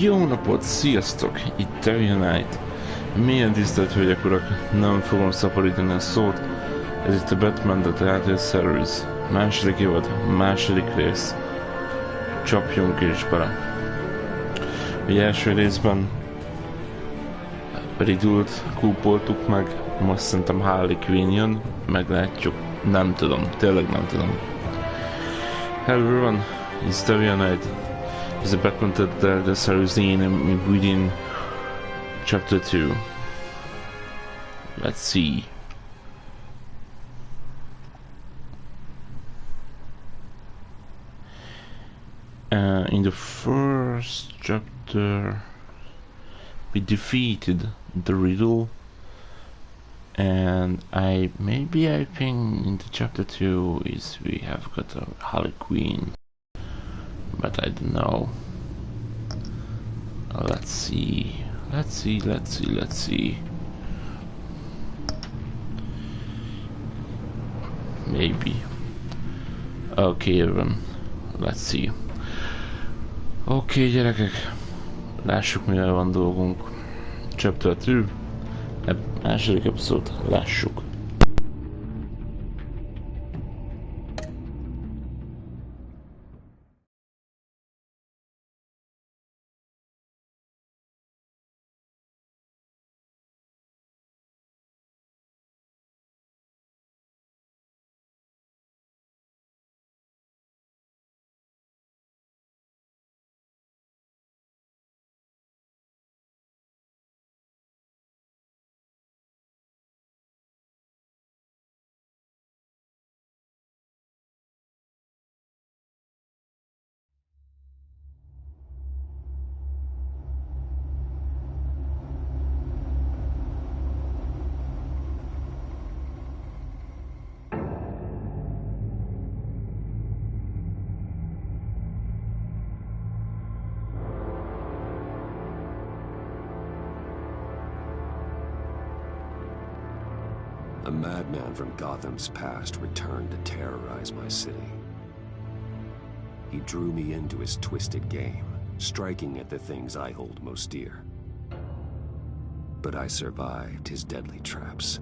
Jó napot, sziasztok! Itt DevilKnight. Milyen tisztelt hölgyek, urak, nem fogom szaporítani a szót. Ez itt a Batman The Telltale Series. Második évad, második rész. Csapjunk is bele. Az első részben Riddle-t kúpoltuk meg, most szerintem Harley Quinn jön, meglátjuk. Nem tudom, tényleg nem tudom. Hello everyone, it's DevilKnight. Is the background that the series within chapter 2. Let's see. In the first chapter, we defeated the Riddle, and I think in the chapter 2 is we have got a Harley Quinn. But I don't know. Let's see. Maybe. Okay, everyone. Let's see. Okay, gyerekek. Lássuk, mivel van dolgunk. Chapter 2. Második epizód. Lássuk. A madman from Gotham's past returned to terrorize my city. He drew me into his twisted game, striking at the things I hold most dear. But I survived his deadly traps.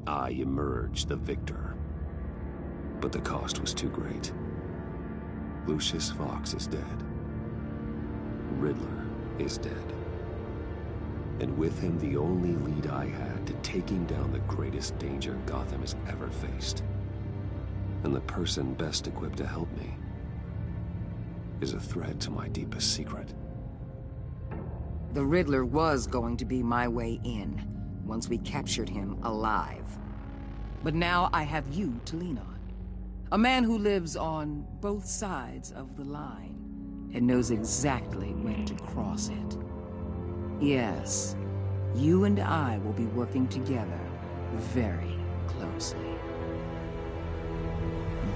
I emerged the victor. But the cost was too great. Lucius Fox is dead. Riddler is dead. And with him the only lead I had to taking down the greatest danger Gotham has ever faced. And the person best equipped to help me is a threat to my deepest secret. The Riddler was going to be my way in, once we captured him alive. But now I have you to lean on. A man who lives on both sides of the line and knows exactly when to cross it. Yes, you and I will be working together very closely.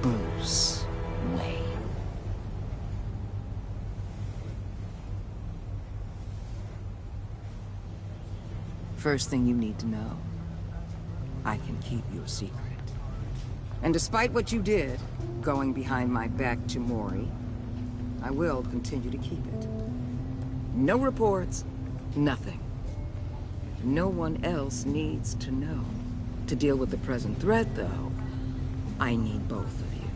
Bruce Wayne. First thing you need to know, I can keep your secret. And despite what you did, going behind my back to Maury, I will continue to keep it. No reports. Nothing. No one else needs to know. To deal with the present threat, though, I need both of you.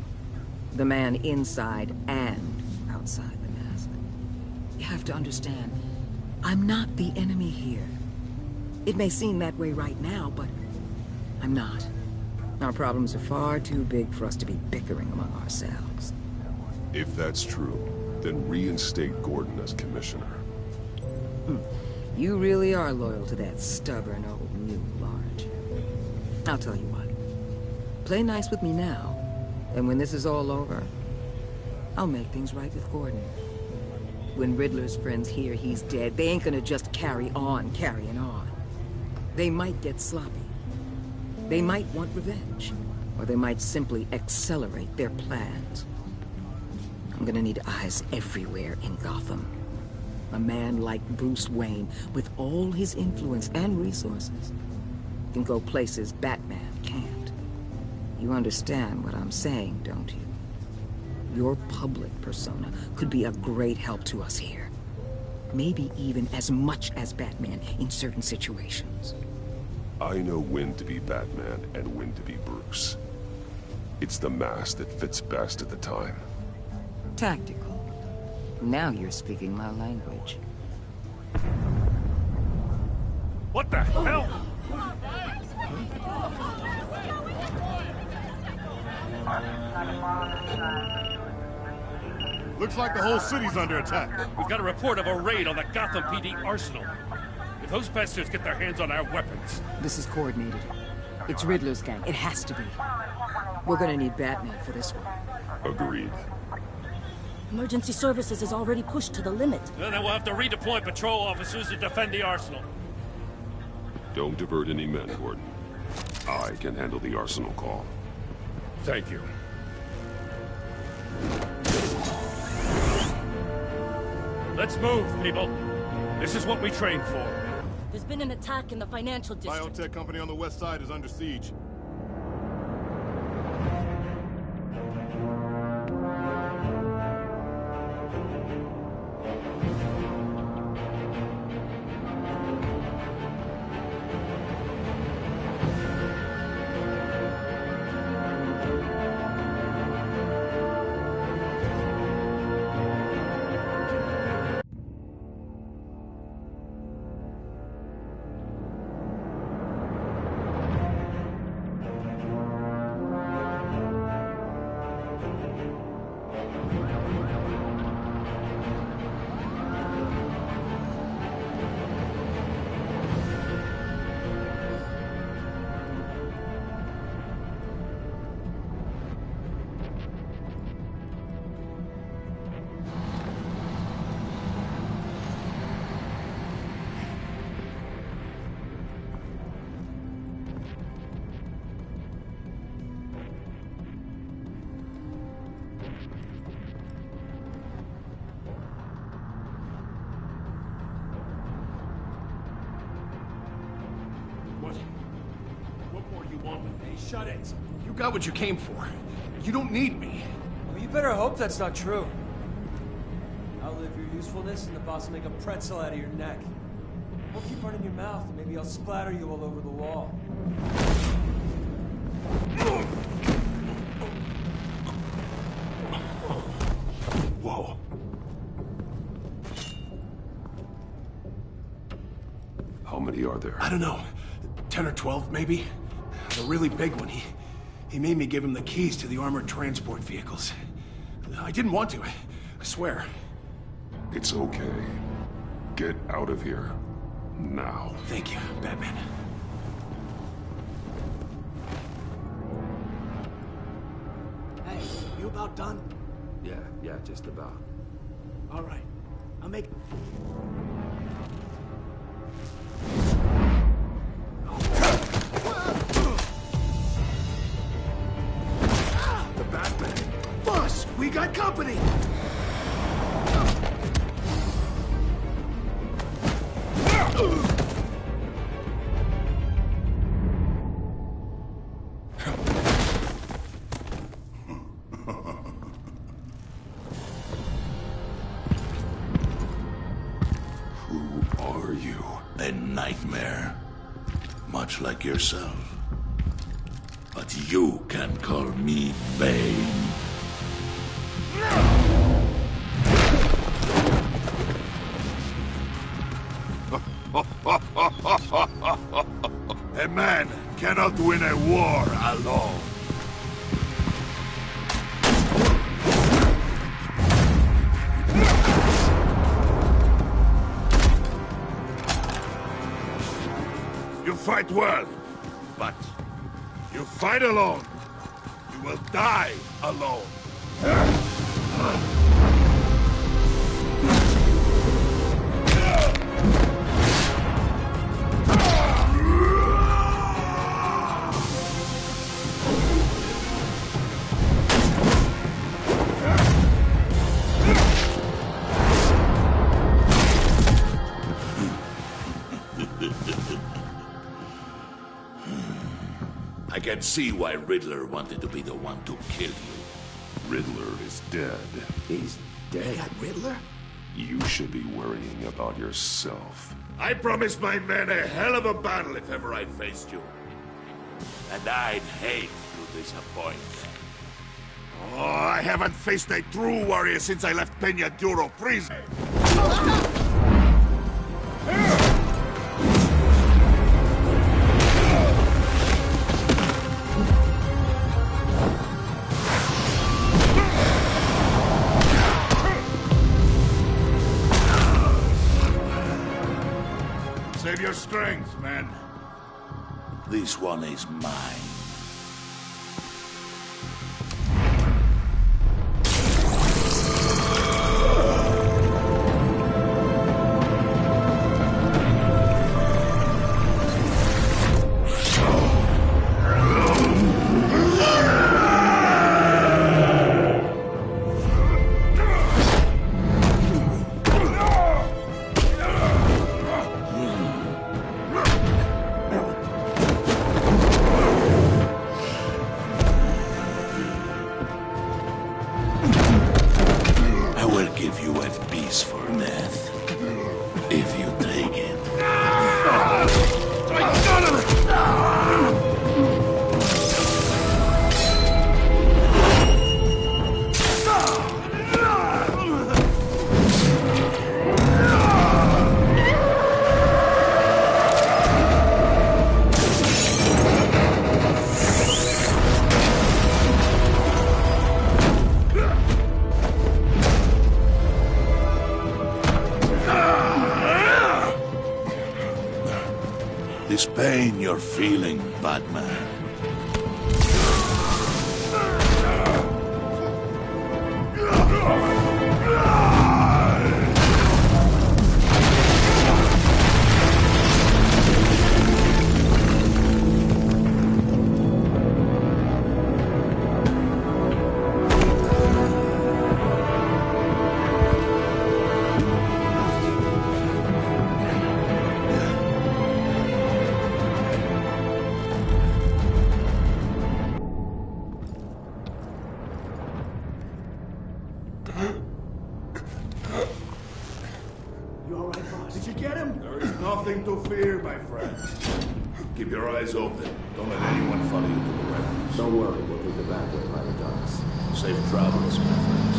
The man inside and outside the mask. You have to understand, I'm not the enemy here. It may seem that way right now, but I'm not. Our problems are far too big for us to be bickering among ourselves. If that's true, then reinstate Gordon as commissioner. You really are loyal to that stubborn old mule, aren't you? I'll tell you what. Play nice with me now, and when this is all over, I'll make things right with Gordon. When Riddler's friends hear he's dead, they ain't gonna just carry on carrying on. They might get sloppy. They might want revenge, or they might simply accelerate their plans. I'm gonna need eyes everywhere in Gotham. A man like Bruce Wayne, with all his influence and resources, can go places Batman can't. You understand what I'm saying, don't you? Your public persona could be a great help to us here. Maybe even as much as Batman in certain situations. I know when to be Batman and when to be Bruce. It's the mask that fits best at the time. Tactical. Now you're speaking my language. What the hell? Looks like the whole city's under attack. We've got a report of a raid on the Gotham PD arsenal. If those bastards get their hands on our weapons... This is coordinated. It's Riddler's gang. It has to be. We're gonna need Batman for this one. Agreed. Emergency services is already pushed to the limit. Then we'll have to redeploy patrol officers to defend the arsenal. Don't divert any men, Gordon. I can handle the arsenal call. Thank you. Let's move, people. This is what we trained for. There's been an attack in the financial district. Biotech company on the west side is under siege. Shut it. You got what you came for. You don't need me. Well, you better hope that's not true. Outlive your usefulness and the boss will make a pretzel out of your neck. Or keep running your mouth and maybe I'll splatter you all over the wall. Whoa. How many are there? I don't know. 10 or 12, maybe? The really big one, he made me give him the keys to the armored transport vehicles. I didn't want to, I swear. It's okay. Get out of here. Now. Thank you, Batman. Hey, you about done? Yeah, just about. All right. I'll make... Boss, we got company! Who are you? A nightmare. Much like yourself. But you can call me Bane. A man cannot win a war alone. You fight well, but you fight alone. You will die alone. I can see why Riddler wanted to be the one to kill you. Riddler is dead. He's dead. That Riddler? You should be worrying about yourself. I promised my men a hell of a battle if ever I faced you. And I'd hate to disappoint. Oh, I haven't faced a true warrior since I left Peña Duro prison. Save your strength, man. This one is mine. This pain you're feeling, Batman. You all right, boss? Did you get him? There is nothing to fear, my friend. Keep your eyes open. Don't let anyone follow you to the warehouse. Don't worry, we'll take the back way by the docks. Safe travels, my friends.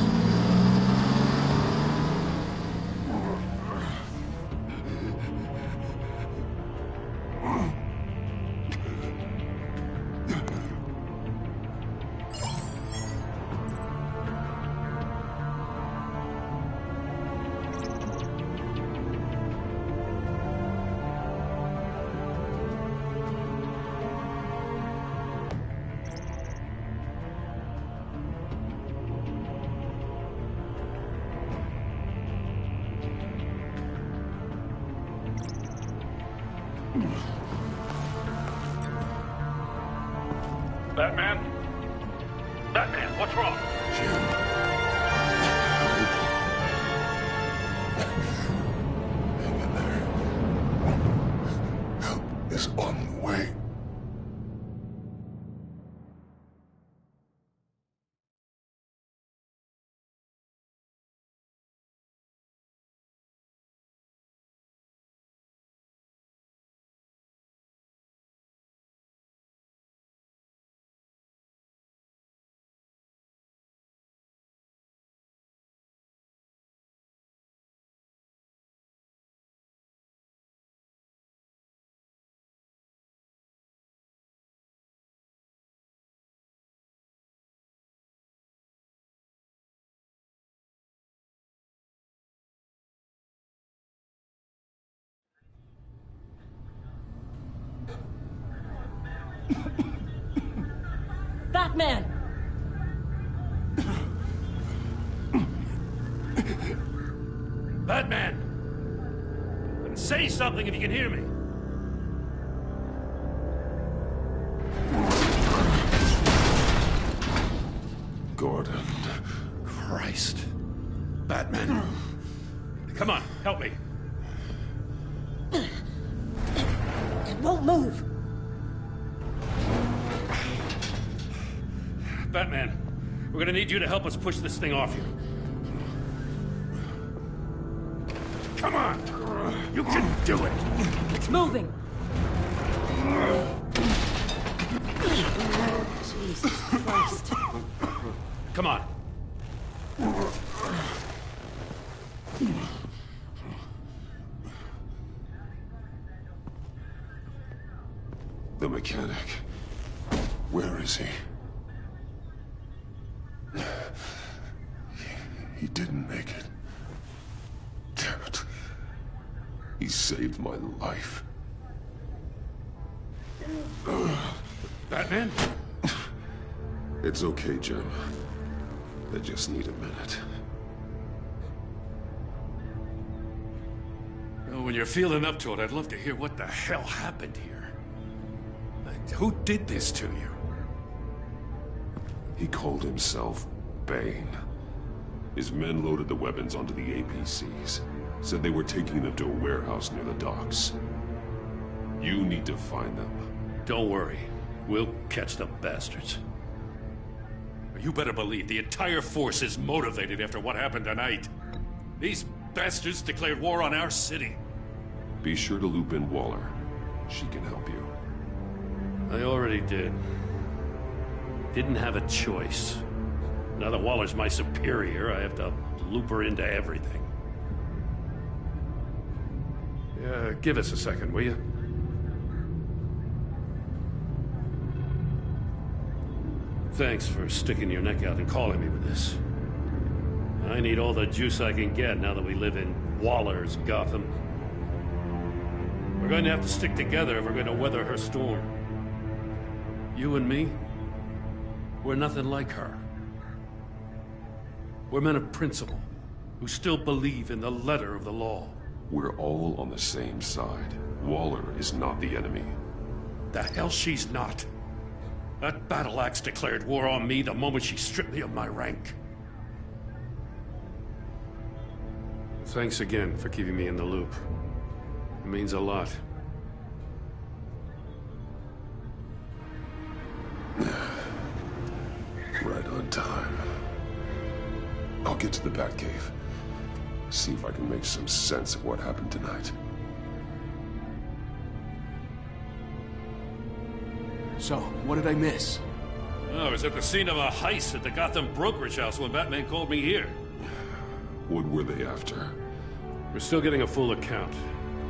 Batman? Batman, what's wrong? Help is on the way. Batman! Batman! Then say something if you can hear me. Gordon. Christ. Batman. Come on, help me. It won't move. Batman, we're gonna need you to help us push this thing off you. You can do it! It's moving! Jesus Christ. Come on. The mechanic. Where is he? He didn't make it. Damn it. He saved my life. Batman? It's okay, Jim. I just need a minute. Well, when you're feeling up to it, I'd love to hear what the hell happened here. Like, who did this to you? He called himself Bane. His men loaded the weapons onto the APCs. Said they were taking them to a warehouse near the docks. You need to find them. Don't worry. We'll catch the bastards. You better believe the entire force is motivated after what happened tonight. These bastards declared war on our city. Be sure to loop in Waller. She can help you. I already did. Didn't have a choice. Now that Waller's my superior, I have to loop her into everything. Yeah, give us a second, will you? Thanks for sticking your neck out and calling me with this. I need all the juice I can get now that we live in Waller's Gotham. We're going to have to stick together if we're going to weather her storm. You and me, we're nothing like her. We're men of principle, who still believe in the letter of the law. We're all on the same side. Waller is not the enemy. The hell she's not. That battle axe declared war on me the moment she stripped me of my rank. Thanks again for keeping me in the loop. It means a lot. Right on time. I'll get to the Batcave. See if I can make some sense of what happened tonight. So, what did I miss? I was at the scene of a heist at the Gotham brokerage house when Batman called me here. What were they after? We're still getting a full account.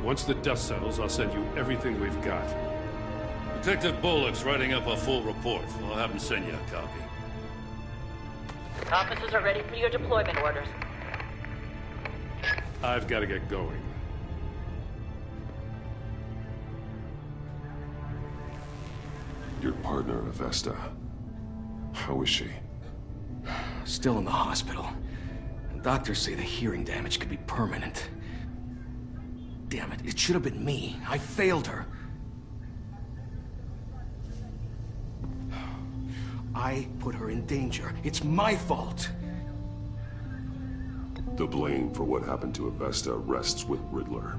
Once the dust settles, I'll send you everything we've got. Detective Bullock's writing up a full report. I'll have him send you a copy. Officers are ready for your deployment orders. I've got to get going. Your partner, Avesta. How is she? Still in the hospital. Doctors say the hearing damage could be permanent. Damn it, it should have been me. I failed her. I put her in danger. It's my fault. The blame for what happened to Avesta rests with Riddler,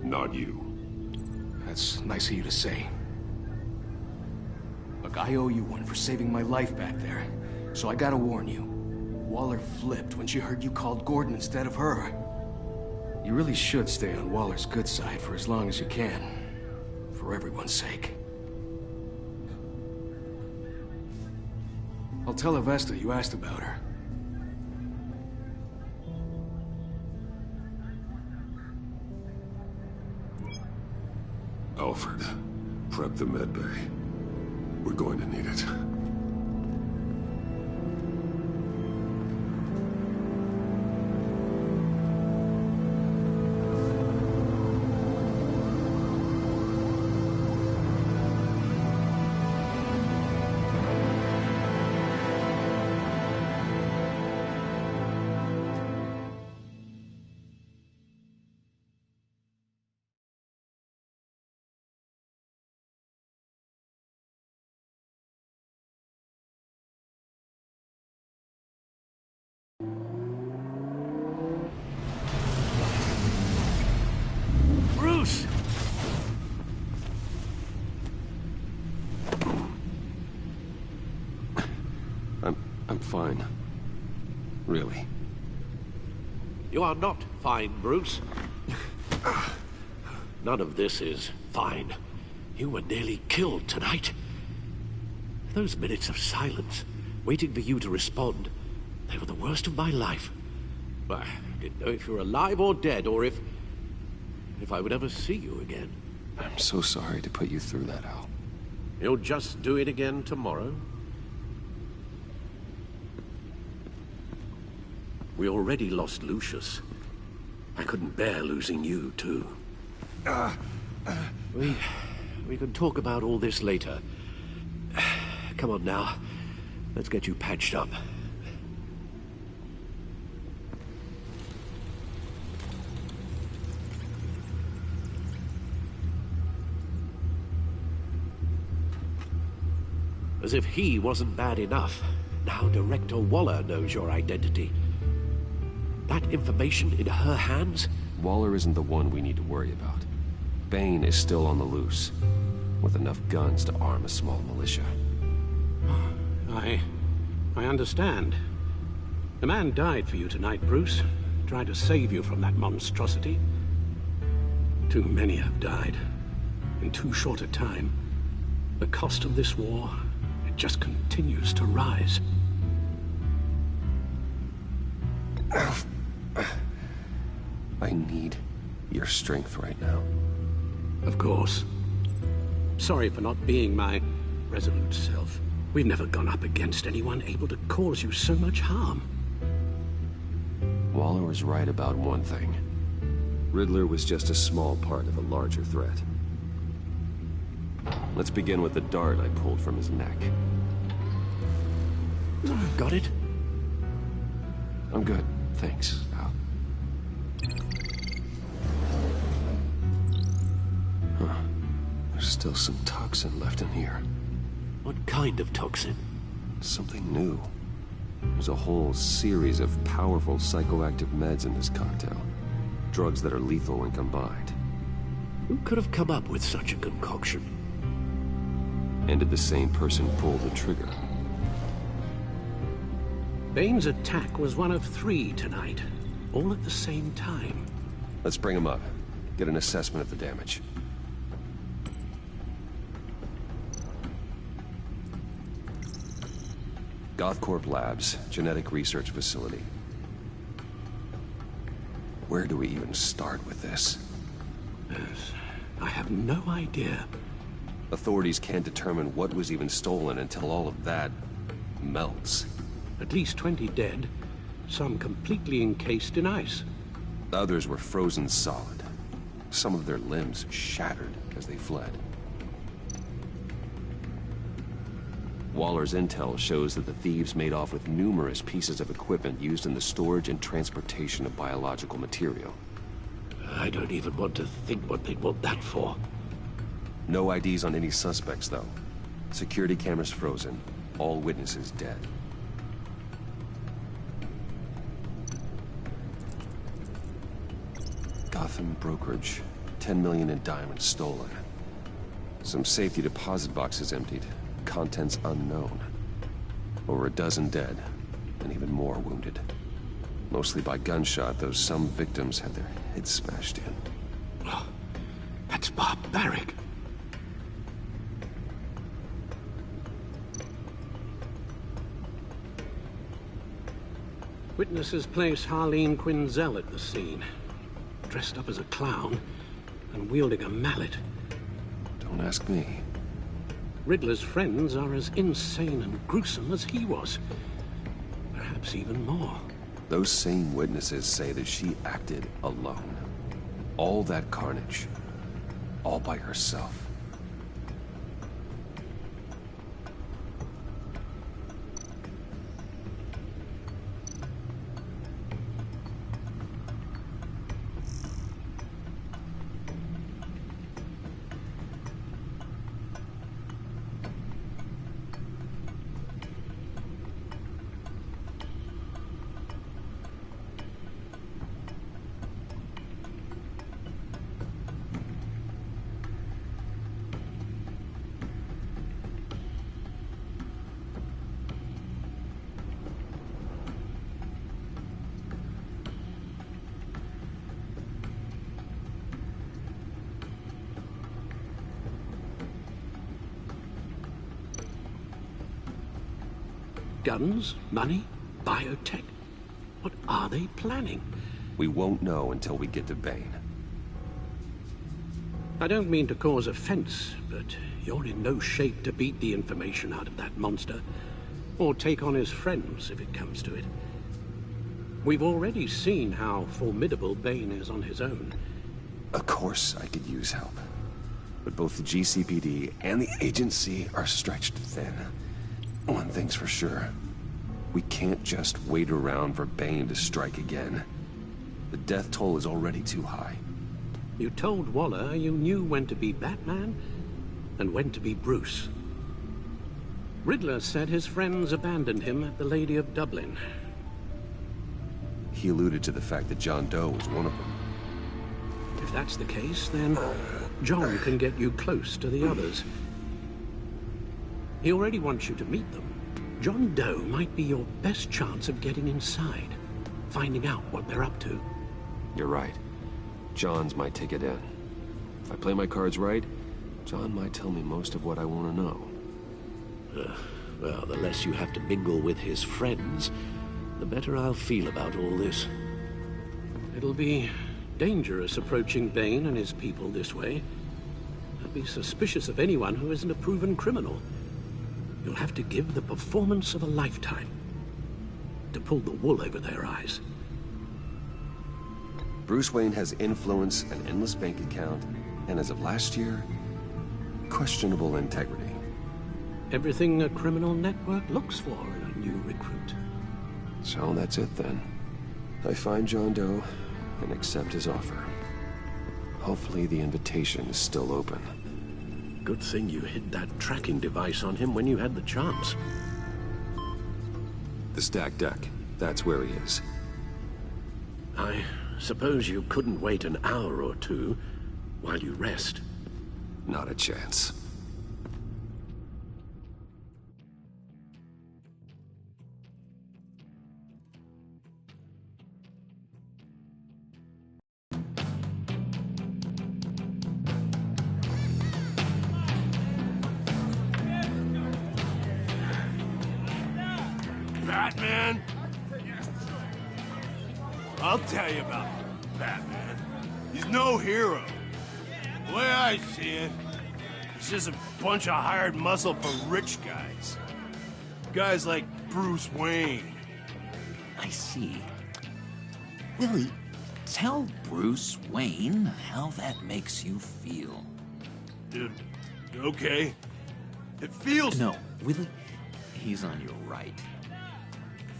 not you. That's nice of you to say. Look, I owe you one for saving my life back there. So I gotta warn you. Waller flipped when she heard you called Gordon instead of her. You really should stay on Waller's good side for as long as you can. For everyone's sake. I'll tell Avesta you asked about her. Alfred, prep the med bay. We're going to need it. Bruce! I'm fine. Really. You are not fine, Bruce. none of this is fine. You were nearly killed tonight. Those minutes of silence, waiting for you to respond, they were the worst of my life. I didn't know if you were alive or dead, or if I would ever see you again. I'm so sorry to put you through that, Al. You'll just do it again tomorrow? We already lost Lucius. I couldn't bear losing you, too. We can talk about all this later. Come on now. Let's get you patched up. As if he wasn't bad enough, now Director Waller knows your identity. That information in her hands? Waller isn't the one we need to worry about. Bane is still on the loose, with enough guns to arm a small militia. I understand. The man died for you tonight, Bruce. Tried to save you from that monstrosity. Too many have died. In too short a time. The cost of this war, it just continues to rise. I need your strength right now. Of course. Sorry for not being my resolute self. We've never gone up against anyone able to cause you so much harm. Waller was right about one thing. Riddler was just a small part of a larger threat. Let's begin with the dart I pulled from his neck. Got it? I'm good, thanks, Al. Huh. There's still some toxin left in here. What kind of toxin? Something new. There's a whole series of powerful psychoactive meds in this cocktail. Drugs that are lethal when combined. Who could have come up with such a concoction? And did the same person pull the trigger? Bane's attack was one of 3 tonight, all at the same time. Let's bring him up. Get an assessment of the damage. Gothcorp Labs, genetic research facility. Where do we even start with this? Yes, I have no idea. Authorities can't determine what was even stolen until all of that melts. At least 20 dead, some completely encased in ice. Others were frozen solid. Some of their limbs shattered as they fled. Waller's intel shows that the thieves made off with numerous pieces of equipment used in the storage and transportation of biological material. I don't even want to think what they'd want that for. No IDs on any suspects, though. Security cameras frozen. All witnesses dead. Gotham brokerage. 10 million in diamonds stolen. Some safety deposit boxes emptied. Contents unknown. Over a dozen dead, and even more wounded. Mostly by gunshot, though some victims had their heads smashed in. Oh, that's barbaric. Witnesses place Harleen Quinzel at the scene. Dressed up as a clown, and wielding a mallet. Don't ask me. Riddler's friends are as insane and gruesome as he was. Perhaps even more. Those same witnesses say that she acted alone. All that carnage. All by herself. Guns? Money? Biotech? What are they planning? We won't know until we get to Bane. I don't mean to cause offense, but you're in no shape to beat the information out of that monster, or take on his friends if it comes to it. We've already seen how formidable Bane is on his own. Of course I could use help. But both the GCPD and the agency are stretched thin. One thing's for sure. We can't just wait around for Bane to strike again. The death toll is already too high. You told Waller you knew when to be Batman and when to be Bruce. Riddler said his friends abandoned him at the Lady of Dublin. He alluded to the fact that John Doe was one of them. If that's the case, then John can get you close to the others. He already wants you to meet them. John Doe might be your best chance of getting inside, finding out what they're up to. You're right. John's my ticket in. If I play my cards right, John might tell me most of what I want to know. Well, the less you have to mingle with his friends, the better I'll feel about all this. It'll be dangerous approaching Bane and his people this way. I'd be suspicious of anyone who isn't a proven criminal. You'll have to give the performance of a lifetime to pull the wool over their eyes. Bruce Wayne has influence, an endless bank account, and as of last year, questionable integrity. Everything a criminal network looks for in a new recruit. So that's it then. I find John Doe and accept his offer. Hopefully the invitation is still open. Good thing you hid that tracking device on him when you had the chance. The stacked deck, that's where he is. I suppose you couldn't wait an hour or two while you rest? Not a chance. Batman? I'll tell you about Batman. He's no hero. The way I see it, he's just a bunch of hired muscle for rich guys. Guys like Bruce Wayne. I see. Willie, tell Bruce Wayne how that makes you feel. Okay. It feels... No, Willie, he's on your right.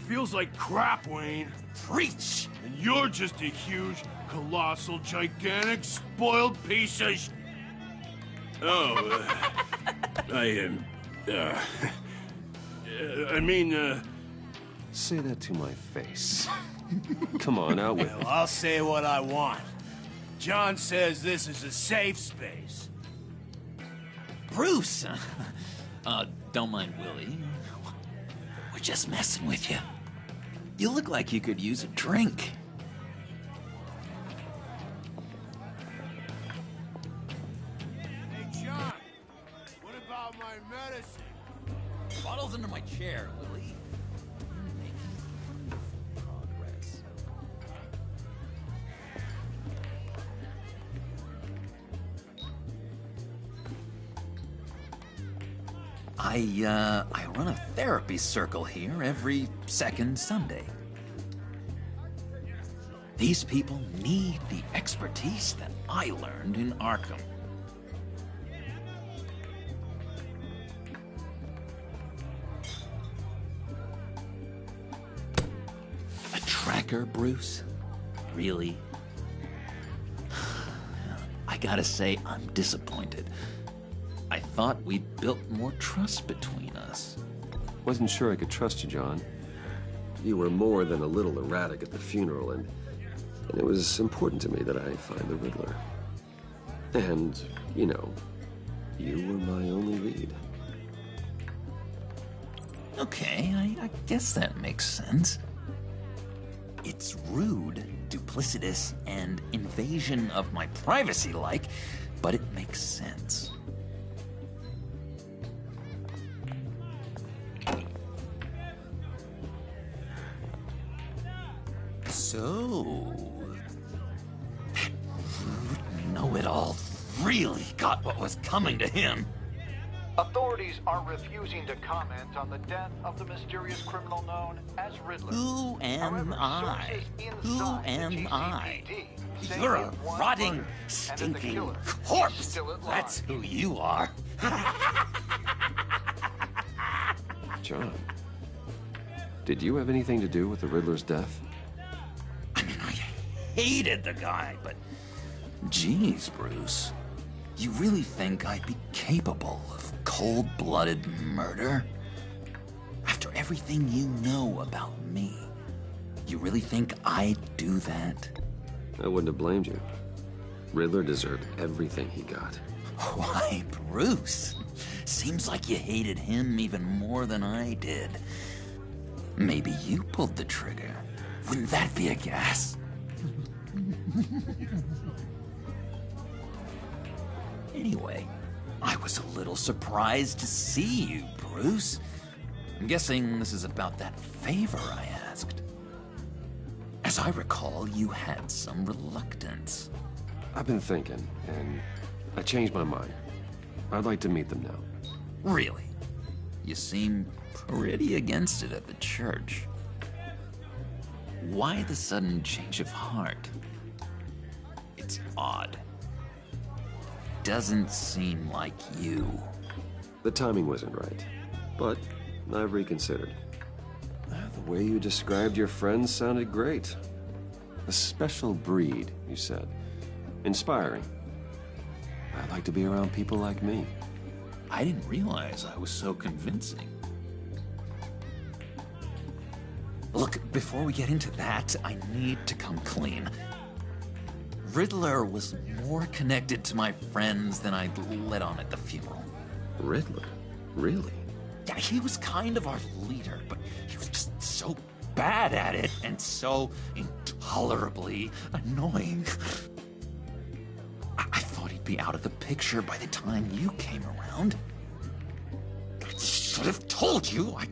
Feels like crap, Wayne. Preach! And you're just a huge, colossal, gigantic, spoiled piece of Say that to my face. Come on, out with it. Well, I'll say what I want. John says this is a safe space. Bruce! Don't mind Willie. We're just messing with you. You look like you could use a drink. Hey, John, what about my medicine? Bottle's under my chair, Willie. You're making progress. I run a therapy circle here every second Sunday. These people need the expertise that I learned in Arkham. A tracker, Bruce? Really? I gotta say, I'm disappointed. I thought we'd built more trust between us. Wasn't sure I could trust you, John. You were more than a little erratic at the funeral, and it was important to me that I find the Riddler. And, you know, you were my only lead. Okay, I guess that makes sense. It's rude, duplicitous, and invasion of my privacy-like, but it makes sense. So... that rude know-it-all really got what was coming to him. Authorities are refusing to comment on the death of the mysterious criminal known as Riddler. Who am I? Who am I? You're a rotting, stinking corpse. That's who you are. John, did you have anything to do with the Riddler's death? I mean, I hated the guy, but... Geez, Bruce. You really think I'd be capable of cold-blooded murder? After everything you know about me, you really think I'd do that? I wouldn't have blamed you. Riddler deserved everything he got. Why, Bruce? Seems like you hated him even more than I did. Maybe you pulled the trigger. Wouldn't that be a gas? Anyway, I was a little surprised to see you, Bruce. I'm guessing this is about that favor I asked. As I recall, you had some reluctance. I've been thinking, and I changed my mind. I'd like to meet them now. Really? You seem pretty against it at the church. Why the sudden change of heart? It's odd. Doesn't seem like you. The timing wasn't right, but I've reconsidered. The way you described your friends sounded great. A special breed, you said. Inspiring. I'd like to be around people like me. I didn't realize I was so convincing. Look, before we get into that, I need to come clean. Riddler was more connected to my friends than I'd let on at the funeral. Riddler? Really? Yeah, he was kind of our leader, but he was just so bad at it and so intolerably annoying. I thought he'd be out of the picture by the time you came around. I should have told you. I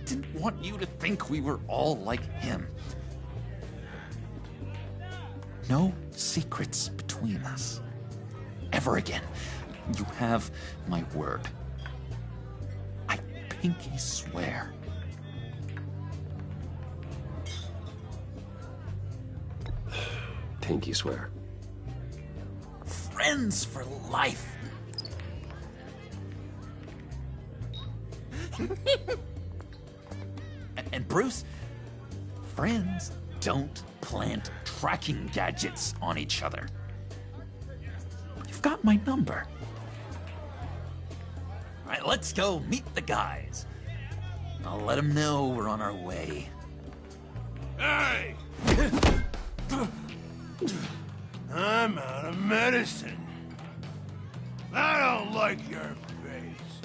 didn't want you to think we were all like him. No secrets between us. Ever again. You have my word. I pinky swear. Pinky swear. Friends for life. And Bruce, friends don't plant tracking gadgets on each other. You've got my number. All right, let's go meet the guys. I'll let them know we're on our way. Hey! I'm out of medicine. I don't like your face.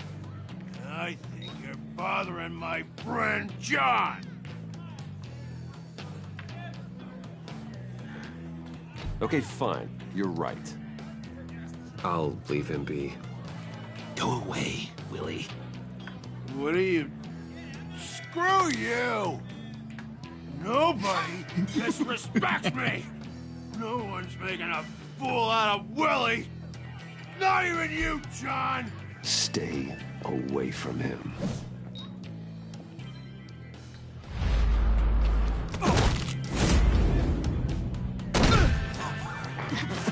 I think you're bothering my friend John. Okay, fine. You're right. I'll leave him be. Go away, Willie. What are you... Screw you! Nobody disrespects me! No one's making a fool out of Willie! Not even you, John! Stay away from him.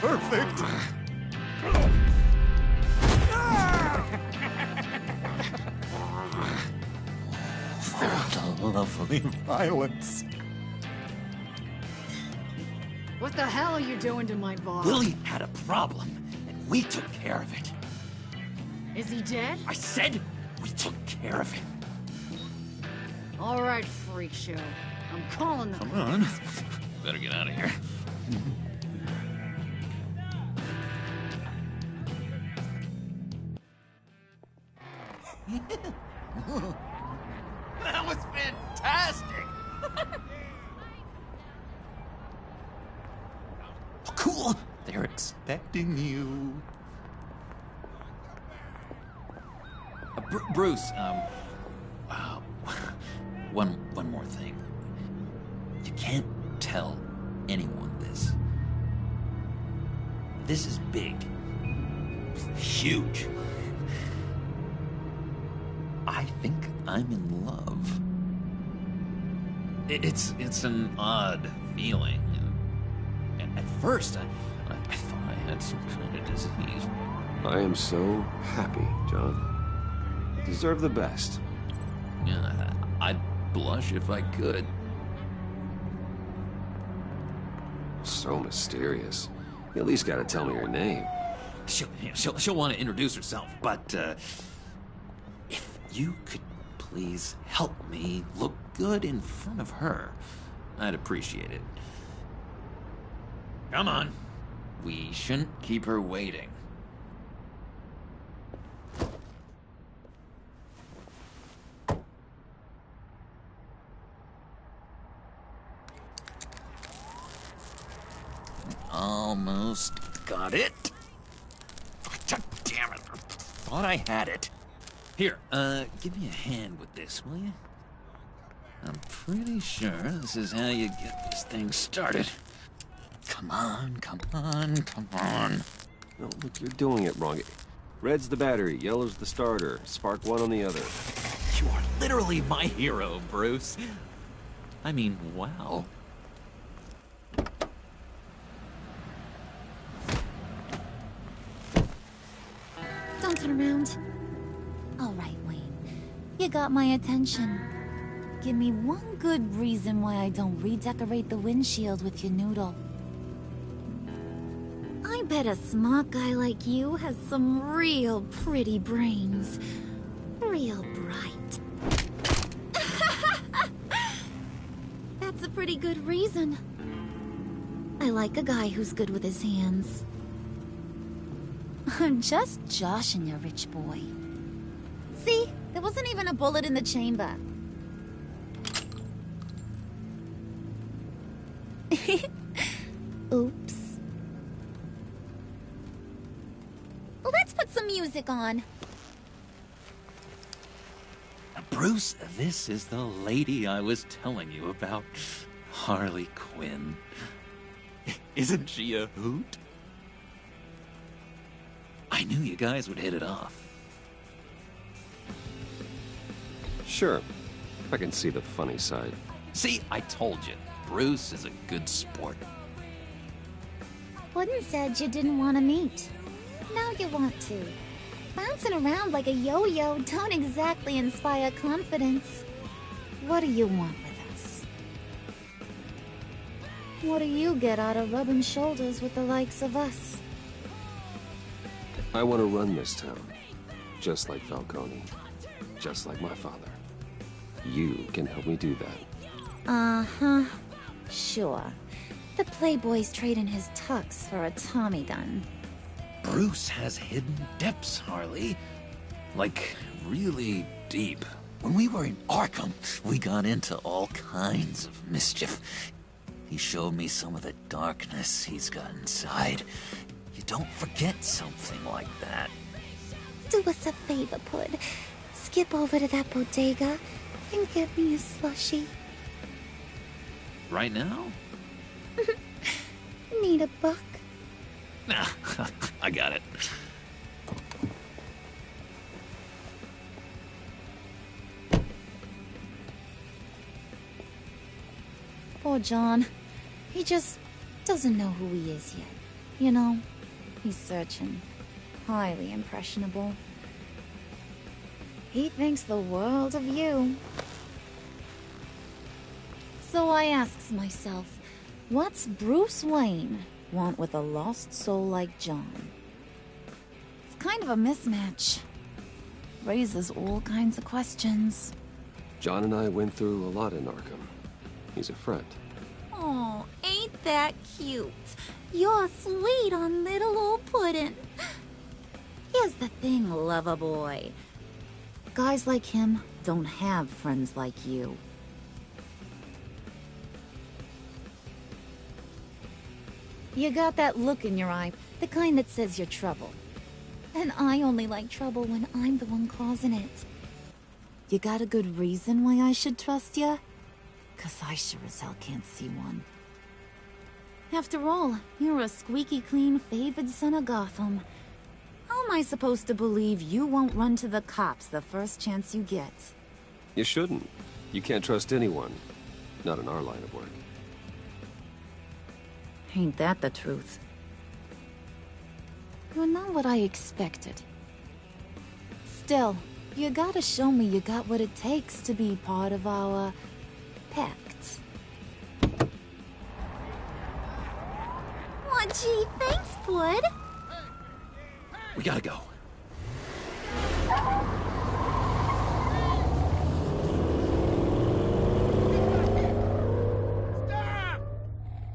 Perfect! Oh, the lovely violence. What the hell are you doing to my bar? Willie had a problem, and we took care of it. Is he dead? I said we took care of it. All right, freak show. I'm calling them. Come on. Better get out of here. That was fantastic! Oh, cool! They're expecting you. Bruce, one more thing. You can't tell anyone this. This is big. Huge. I think I'm in love. It's an odd feeling. At first, I thought I had some kind of disease. I am so happy, John. You deserve the best. Yeah, I'd blush if I could. So mysterious. You at least gotta tell me your name. She'll want to introduce herself, but if you could please help me look good in front of her, I'd appreciate it. Come on. We shouldn't keep her waiting. Almost got it. God damn it. I thought I had it. Here, give me a hand with this, will you? I'm pretty sure this is how you get this thing started. Come on, come on, come on. No, look, you're doing it wrong. Red's the battery, yellow's the starter. Spark one on the other. You are literally my hero, Bruce. I mean, wow. Don't turn around. All right, Wayne. You got my attention. Give me one good reason why I don't redecorate the windshield with your noodle. I bet a smart guy like you has some real pretty brains. Real bright. That's a pretty good reason. I like a guy who's good with his hands. I'm just joshing you, rich boy. See? There wasn't even a bullet in the chamber. Oops. Let's put some music on. Bruce, this is the lady I was telling you about. Harley Quinn. Isn't she a hoot? I knew you guys would hit it off. Sure. I can see the funny side. See, I told you. Bruce is a good sport. Puddin said you didn't want to meet. Now you want to. Bouncing around like a yo-yo don't exactly inspire confidence. What do you want with us? What do you get out of rubbing shoulders with the likes of us? I want to run this town. Just like Falcone. Just like my father. You can help me do that. Uh-huh. Sure. The Playboy's trading his tux for a Tommy gun. Bruce has hidden depths, Harley. Like, really deep. When we were in Arkham, we got into all kinds of mischief. He showed me some of the darkness he's got inside. You don't forget something like that. Do us a favor, Pud. Skip over to that bodega and get me a slushie. Right now? Need a buck? Nah, I got it. Poor John. He just doesn't know who he is yet. You know, he's searching. Highly impressionable. He thinks the world of you. So I asks myself, what's Bruce Wayne want with a lost soul like John? It's kind of a mismatch. Raises all kinds of questions. John and I went through a lot in Arkham. He's a friend. Oh, ain't that cute? You're sweet on little old Puddin'. Here's the thing, lover boy. Guys like him don't have friends like you. You got that look in your eye, the kind that says you're trouble. And I only like trouble when I'm the one causing it. You got a good reason why I should trust you? 'Cause I sure as hell can't see one. After all, you're a squeaky clean favored son of Gotham. How am I supposed to believe you won't run to the cops the first chance you get? You shouldn't. You can't trust anyone. Not in our line of work. Ain't that the truth? You're not what I expected. Still, you gotta show me you got what it takes to be part of our pact. Aw, gee, thanks, bud. We gotta go.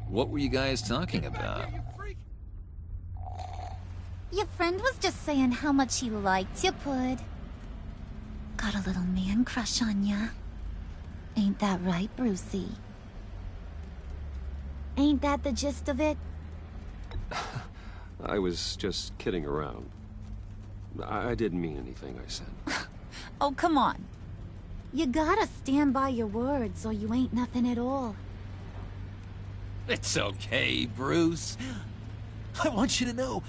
What were you guys talking about? Your friend was just saying how much he liked you, bud. Got a little man crush on ya. Ain't that right, Brucey? Ain't that the gist of it? I was just kidding around. I didn't mean anything I said. Oh, come on. You gotta stand by your words or you ain't nothing at all. It's okay, Bruce. I want you to know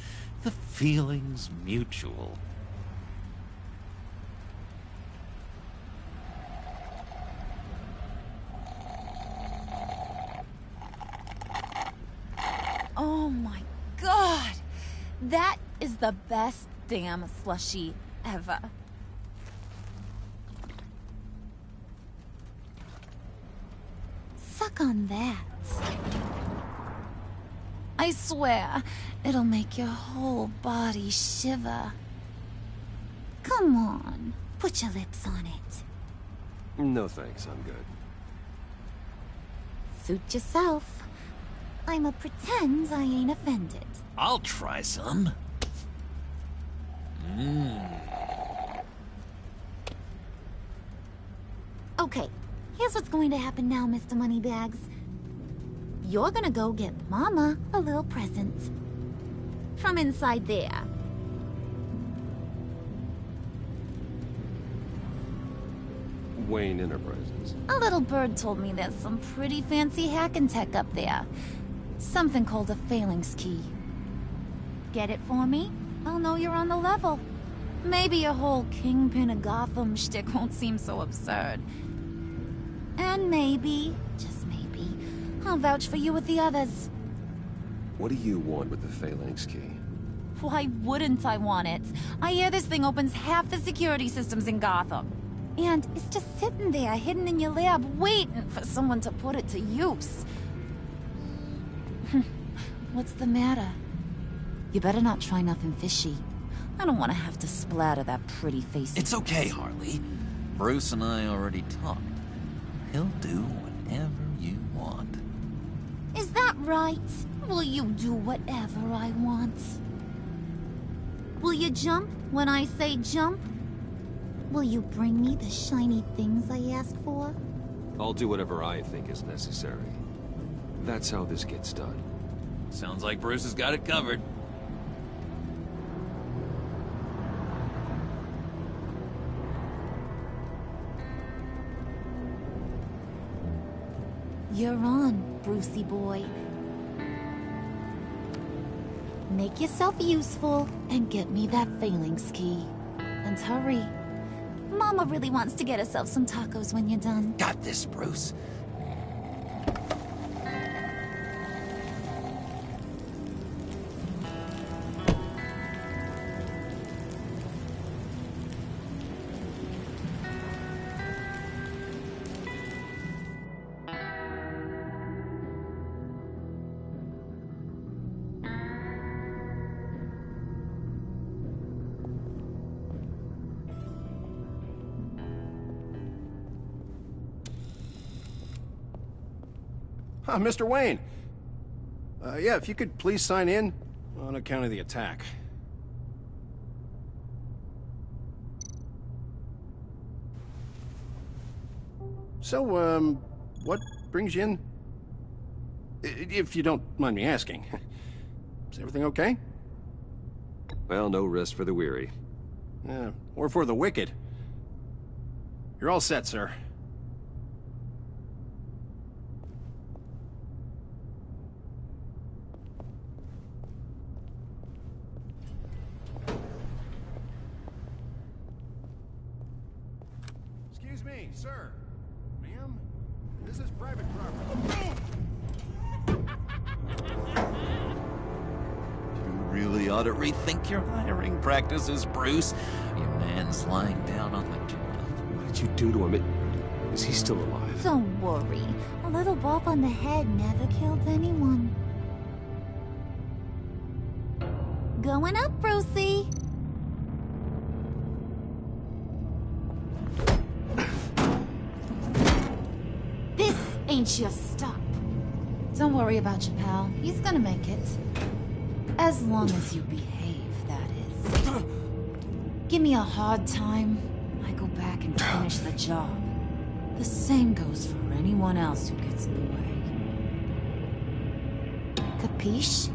the feeling's mutual. Oh my god! That is the best damn slushie ever. Suck on that. I swear, it'll make your whole body shiver. Come on, put your lips on it. No thanks, I'm good. Suit yourself. I'ma pretend I ain't offended. I'll try some. Okay, here's what's going to happen now, Mr. Moneybags. You're gonna go get Mama a little present. From inside there. Wayne Enterprises. A little bird told me there's some pretty fancy hacking tech up there. Something called a phalanx key. Get it for me? I'll know you're on the level. Maybe your whole Kingpin of Gotham shtick won't seem so absurd. And maybe, just maybe, I'll vouch for you with the others. What do you want with the phalanx key? Why wouldn't I want it? I hear this thing opens half the security systems in Gotham. And it's just sitting there, hidden in your lab, waiting for someone to put it to use. What's the matter? You better not try nothing fishy. I don't want to have to splatter that pretty face. It's okay, Harley. Bruce and I already talked. He'll do whatever you want. Is that right? Will you do whatever I want? Will you jump when I say jump? Will you bring me the shiny things I ask for? I'll do whatever I think is necessary. That's how this gets done. Sounds like Bruce has got it covered. You're on, Brucey boy. Make yourself useful and get me that phalanx key. And hurry. Mama really wants to get herself some tacos when you're done. Got this, Bruce. Mr. Wayne. Yeah, if you could please sign in on account of the attack. So, what brings you in? If you don't mind me asking. Is everything okay? Well, no rest for the weary. Yeah, or for the wicked. You're all set, sir. me, sir. Ma'am, this is private property. You really ought to rethink your hiring practices, Bruce. Your man's lying down on the job. What did you do to him? Is he still alive? Don't worry. A little bump on the head never killed anyone. Going up, Brucey. This ain't your stop. Don't worry about your pal. He's gonna make it. As long as you behave, that is. Give me a hard time, I go back and finish the job. The same goes for anyone else who gets in the way. Capiche?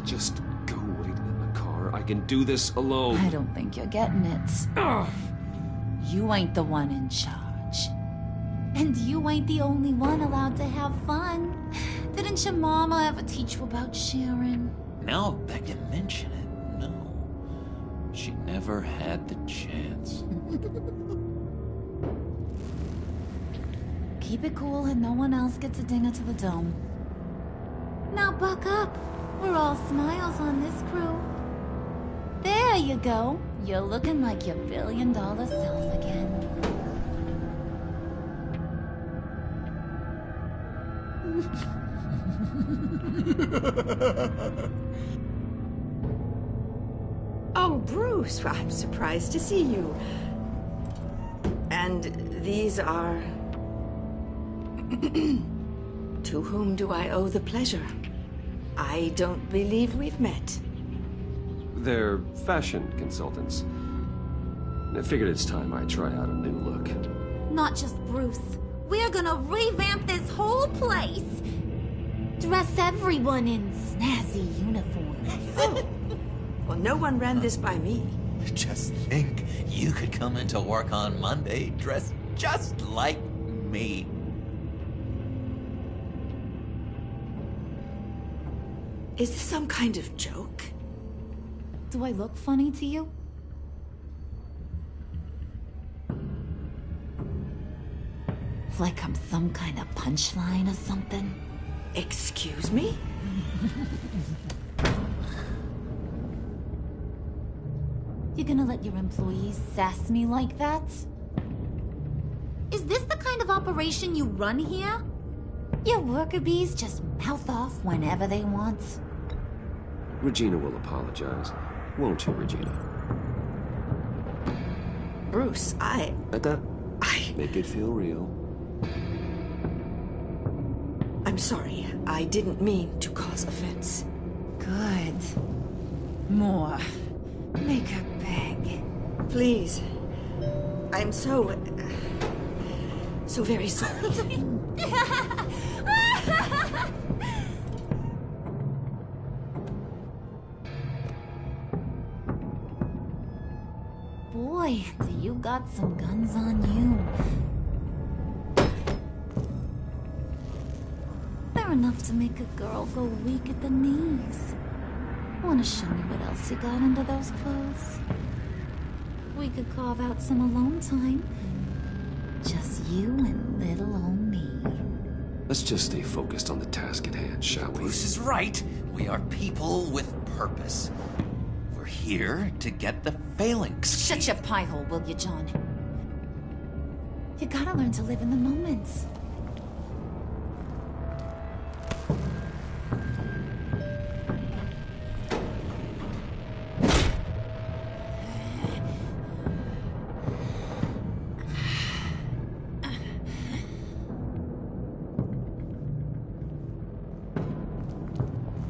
Just go wait in the car. I can do this alone. I don't think you're getting it. You ain't the one in charge. And you ain't the only one allowed to have fun. Didn't your mama ever teach you about sharing? Now that you mention it, no. She never had the chance. Keep it cool and no one else gets a dinger to the dome. Now buck up. We're all smiles on this crew. There you go. You're looking like your billion-dollar self again. Oh, Bruce, I'm surprised to see you. And these are... To whom do I owe the pleasure? I don't believe we've met. They're fashion consultants. I figured it's time I try out a new look. Not just Bruce. We're gonna revamp this whole place. Dress everyone in snazzy uniforms. Oh. Well, no one ran this by me. Just think, you could come into work on Monday dressed just like me. Is this some kind of joke? Do I look funny to you? Like I'm some kind of punchline or something? Excuse me? You're gonna let your employees sass me like that? Is this the kind of operation you run here? Your worker bees just mouth off whenever they want. Regina will apologize. Won't you, Regina? Bruce, Make it feel real. I'm sorry. I didn't mean to cause offense. Good. More. Make her beg. Please. I'm so very sorry. Boy, do you got some guns on you. They're enough to make a girl go weak at the knees. Wanna show me what else you got under those clothes? We could carve out some alone time. Just you and little old me. Let's just stay focused on the task at hand, shall we? Bruce is right. We are people with purpose. We're here to get the phalanx. Shut your pie hole, will you, John? You gotta learn to live in the moment.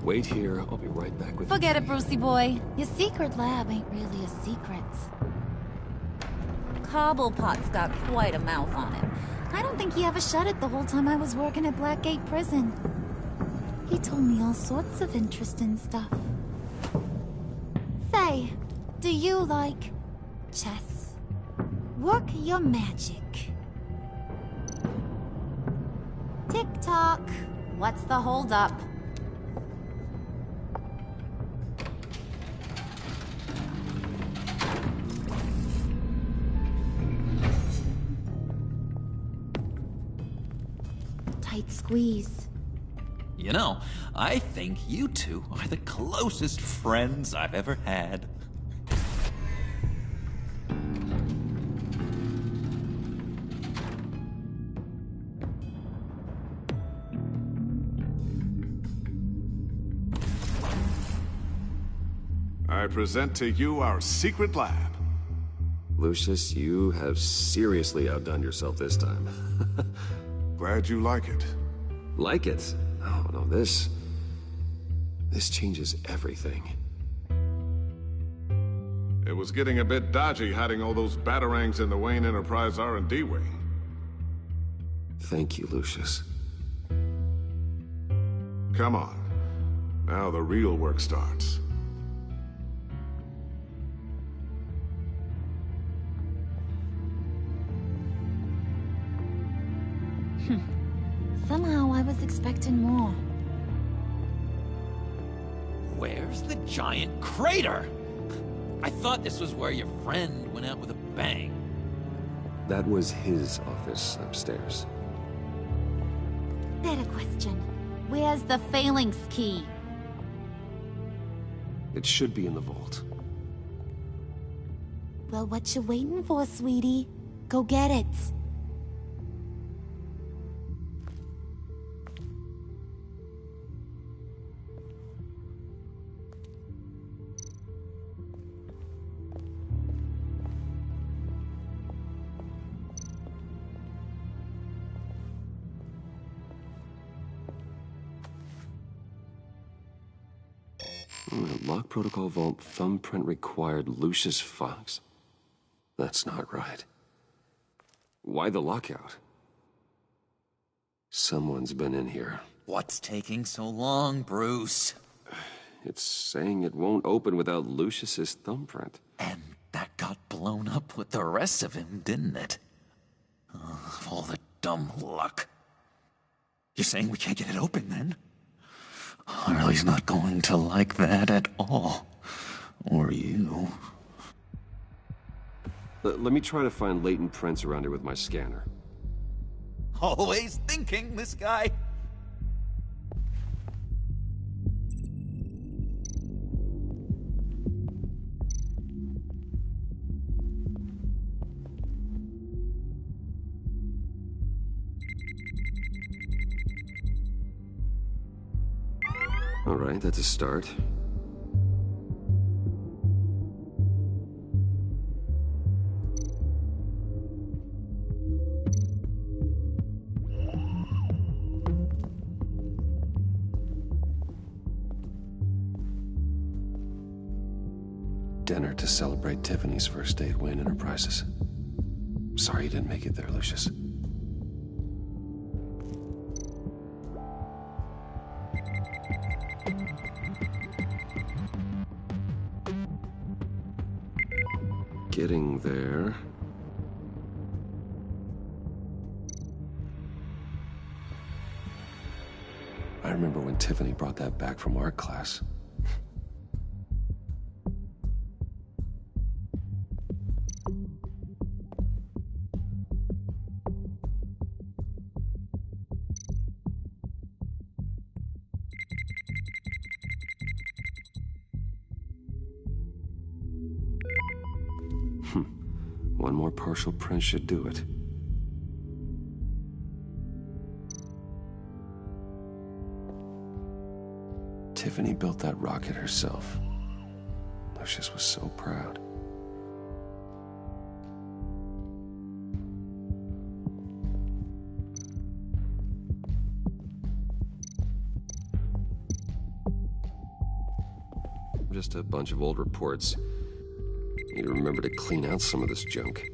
Wait here. I'll be right back with you. Forget it, Brucey boy. Your secret lab ain't really a secret. Cobblepot's got quite a mouth on it. I don't think he ever shut it the whole time I was working at Blackgate Prison. He told me all sorts of interesting stuff. Say, do you like chess? Work your magic. Tick-tock. What's the holdup? tight squeeze. You know, I think you two are the closest friends I've ever had. I present to you our secret lab. Lucius, you have seriously outdone yourself this time. Glad you like it. Like it? Oh, no, this changes everything. It was getting a bit dodgy hiding all those batarangs in the Wayne Enterprise R&D wing. Thank you, Lucius. Come on. Now the real work starts. Somehow I was expecting more. Where's the giant crater? I thought this was where your friend went out with a bang. That was his office upstairs. Better question. Where's the phalanx key? It should be in the vault. Well, what you waiting for, sweetie? Go get it. Lock protocol vault thumbprint required Lucius Fox? That's not right. Why the lockout? Someone's been in here. What's taking so long, Bruce? It's saying it won't open without Lucius's thumbprint. And that got blown up with the rest of him, didn't it? All the dumb luck. You're saying we can't get it open, then? Harley's not going to like that at all. Or you. Let me try to find latent prints around here with my scanner. Always thinking, this guy. All right, that's a start. Dinner to celebrate Tiffany's first day at Wayne Enterprises. Sorry you didn't make it there, Lucius. Getting there. I remember when Tiffany brought that back from art class. One more partial print should do it. Tiffany built that rocket herself. Lucius was so proud. Just a bunch of old reports. Need to remember to clean out some of this junk.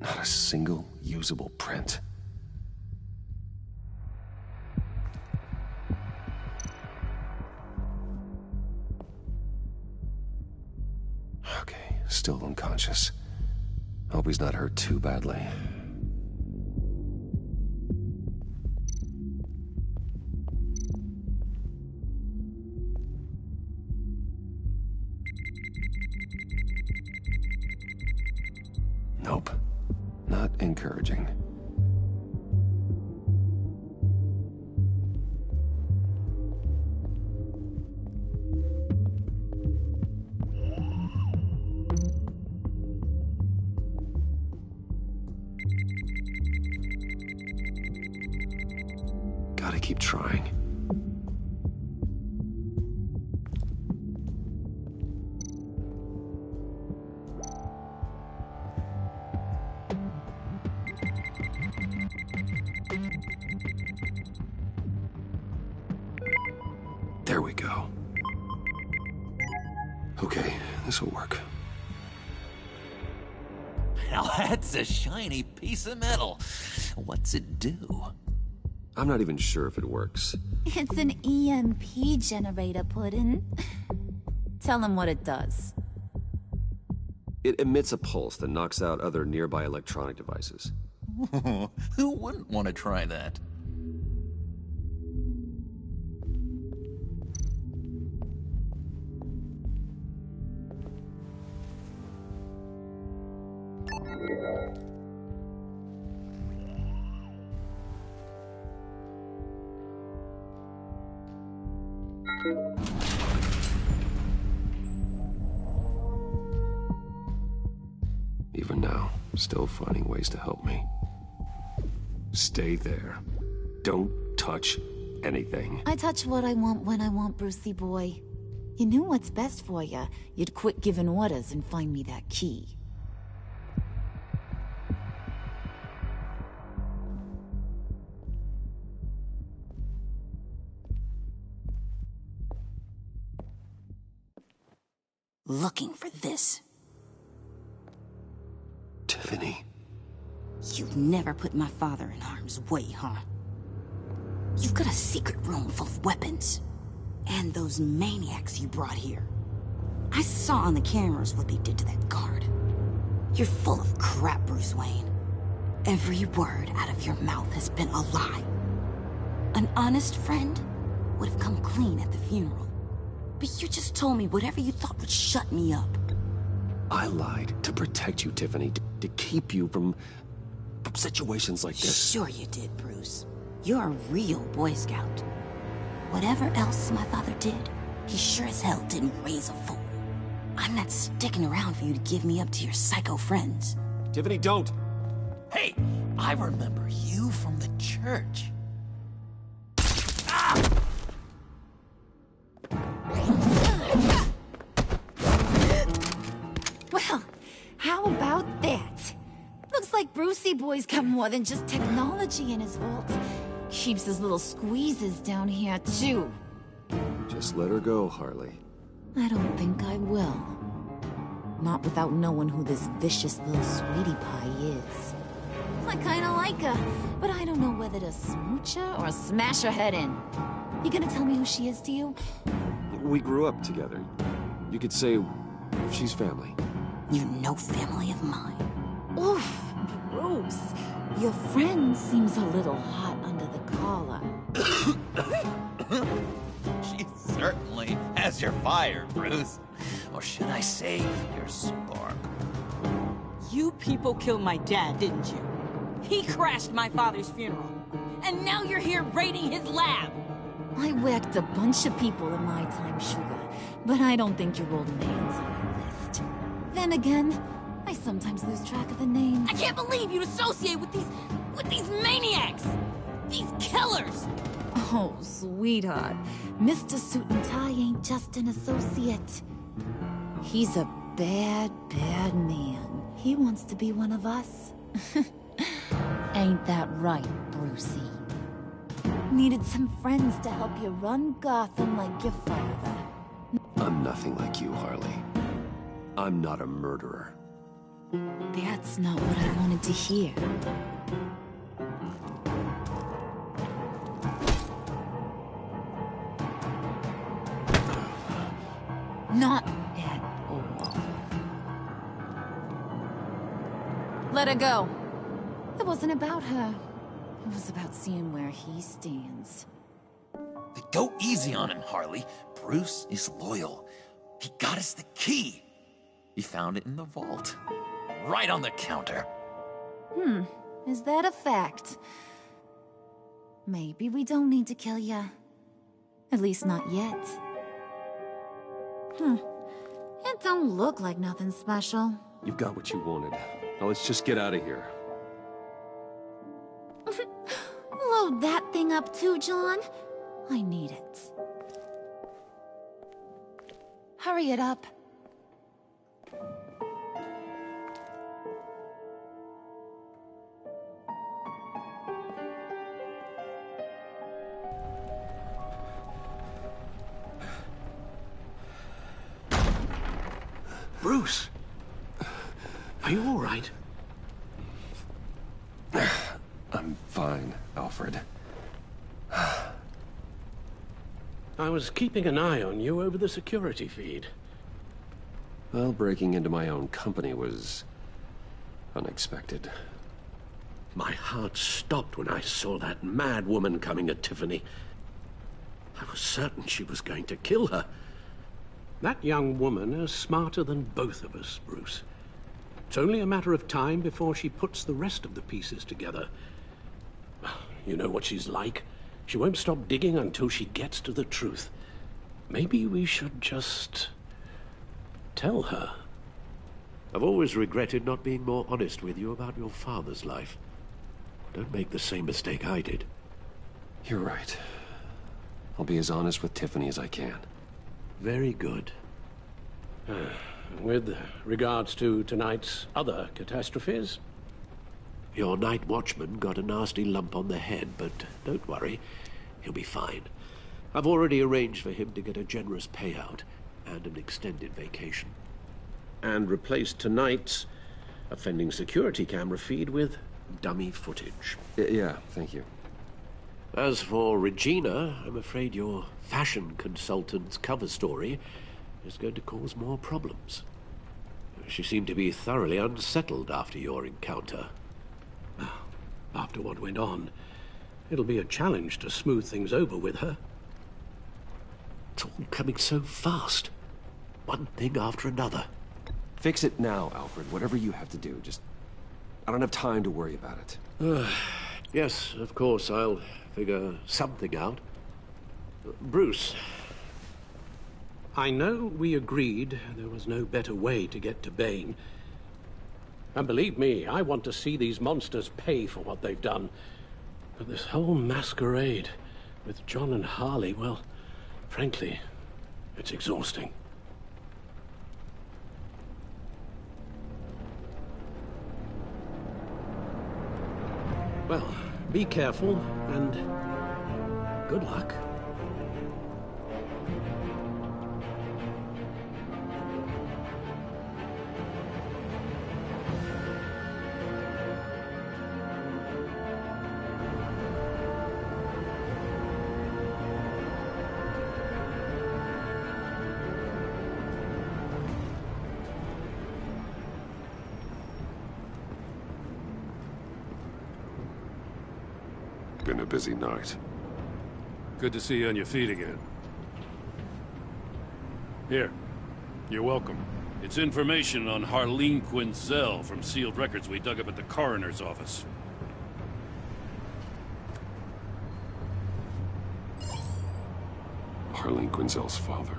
Not a single usable print. Okay, still unconscious. Hope he's not hurt too badly. Nope. Not encouraging. gotta keep trying. There we go. Okay, this will work. Now that's a shiny piece of metal. What's it do? I'm not even sure if it works. It's an EMP generator, Puddin'. Tell him what it does. It emits a pulse that knocks out other nearby electronic devices. Who wouldn't want to try that? Even now, still finding ways to help me. Stay there. Don't touch anything. I touch what I want when I want, Brucey boy. You knew what's best for you. You'd quit giving orders and find me that key. Looking for this. Tiffany. You've never put my father in harm's way, huh? You've got a secret room full of weapons. And those maniacs you brought here. I saw on the cameras what they did to that guard. You're full of crap, Bruce Wayne. Every word out of your mouth has been a lie. An honest friend would have come clean at the funeral. But you just told me whatever you thought would shut me up. I lied to protect you, Tiffany, to keep you from situations like this. Sure you did, Bruce. You're a real Boy Scout. Whatever else my father did, he sure as hell didn't raise a fool. I'm not sticking around for you to give me up to your psycho friends. Tiffany, don't! Hey, I remember you from the church. Well, how about that? Looks like Brucey boy's got more than just technology in his vault. Keeps his little squeezes down here, too. Just let her go, Harley. I don't think I will. Not without knowing who this vicious little sweetie pie is. I kinda like her, but I don't know whether to smooch her or smash her head in. You gonna tell me who she is to you? We grew up together. You could say she's family. You're no family of mine. Oof, Bruce. Your friend seems a little hot under the collar. She certainly has your fire, Bruce. Or should I say, your spark. You people killed my dad, didn't you? He crashed my father's funeral. And now you're here raiding his lab! I whacked a bunch of people in my time, Sugar, but I don't think your old man's on your list. Then again, I sometimes lose track of the names. I can't believe you'd associate with these maniacs! These killers! Oh, sweetheart. Mr. Suit and Tie ain't just an associate. He's a bad, bad man. He wants to be one of us. Ain't that right, Brucey? Needed some friends to help you run Gotham like your father. I'm nothing like you, Harley. I'm not a murderer. That's not what I wanted to hear. Not at all. Let her go. It wasn't about her. It was about seeing where he stands. Go easy on him, Harley. Bruce is loyal. He got us the key. He found it in the vault. Right on the counter. Is that a fact? Maybe we don't need to kill ya. At least not yet. It don't look like nothing special. You've got what you wanted. Now let's just get out of here. Load that thing waking up too, John? I need it. Hurry it up. Bruce! Are you all right? I'm fine, Alfred. I was keeping an eye on you over the security feed. Well, breaking into my own company was unexpected. My heart stopped when I saw that mad woman coming at Tiffany. I was certain she was going to kill her. That young woman is smarter than both of us, Bruce. It's only a matter of time before she puts the rest of the pieces together. You know what she's like. She won't stop digging until she gets to the truth. Maybe we should just tell her. I've always regretted not being more honest with you about your father's life. Don't make the same mistake I did. You're right. I'll be as honest with Tiffany as I can. Very good. With regards to tonight's other catastrophes? Your night watchman got a nasty lump on the head, but don't worry. He'll be fine. I've already arranged for him to get a generous payout and an extended vacation. And replaced tonight's offending security camera feed with dummy footage. Yeah, thank you. As for Regina, I'm afraid your fashion consultant's cover story is going to cause more problems. She seemed to be thoroughly unsettled after your encounter. After what went on, it'll be a challenge to smooth things over with her. It's all coming so fast. One thing after another. Fix it now, Alfred. Whatever you have to do. Just... I don't have time to worry about it. Yes, of course, I'll figure something out. Bruce. I know we agreed there was no better way to get to Bane. And believe me, I want to see these monsters pay for what they've done. But this whole masquerade with John and Harley, well, frankly, it's exhausting. Well, be careful, and good luck. Been a busy night. Good to see you on your feet again. Here. You're welcome. It's information on Harleen Quinzel from sealed records we dug up at the coroner's office. Harleen Quinzel's father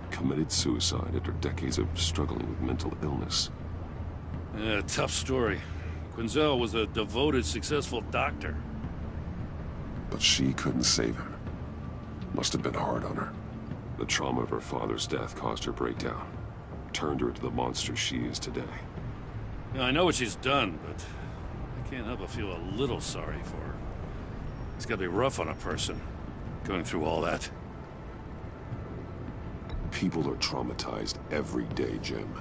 committed suicide after decades of struggling with mental illness. Tough story. Quinzel was a devoted, successful doctor. But she couldn't save him. Must have been hard on her. The trauma of her father's death caused her breakdown. Turned her into the monster she is today. I know what she's done, but I can't help but feel a little sorry for her. It's gotta be rough on a person, going through all that. People are traumatized every day, Jim.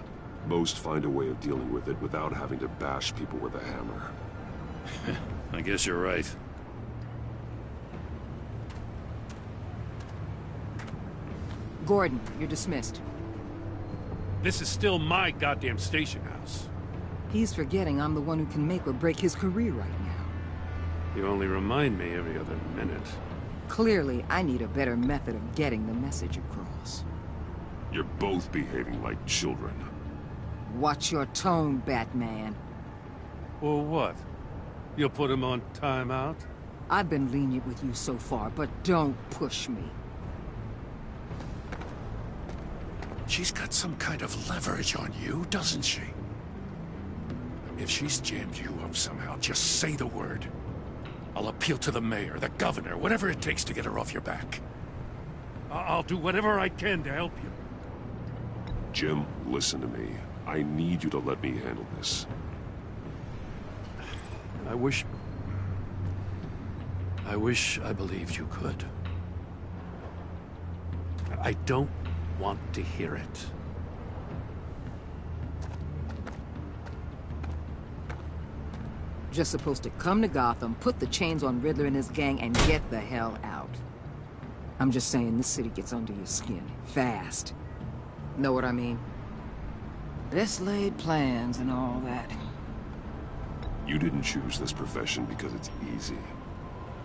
Most find a way of dealing with it without having to bash people with a hammer. I guess you're right. Gordon, you're dismissed. This is still my goddamn station house. He's forgetting I'm the one who can make or break his career right now. You only remind me every other minute. Clearly, I need a better method of getting the message across. You're both behaving like children. Watch your tone, Batman. Or what? You'll put him on timeout? I've been lenient with you so far, but don't push me. She's got some kind of leverage on you, doesn't she? If she's jammed you up somehow, just say the word. I'll appeal to the mayor, the governor, whatever it takes to get her off your back. I'll do whatever I can to help you. Jim, listen to me. I need you to let me handle this. I wish I believed you could. I don't want to hear it. Just supposed to come to Gotham, put the chains on Riddler and his gang, and get the hell out. I'm just saying, this city gets under your skin. Fast. Know what I mean? This laid plans and all that. You didn't choose this profession because it's easy.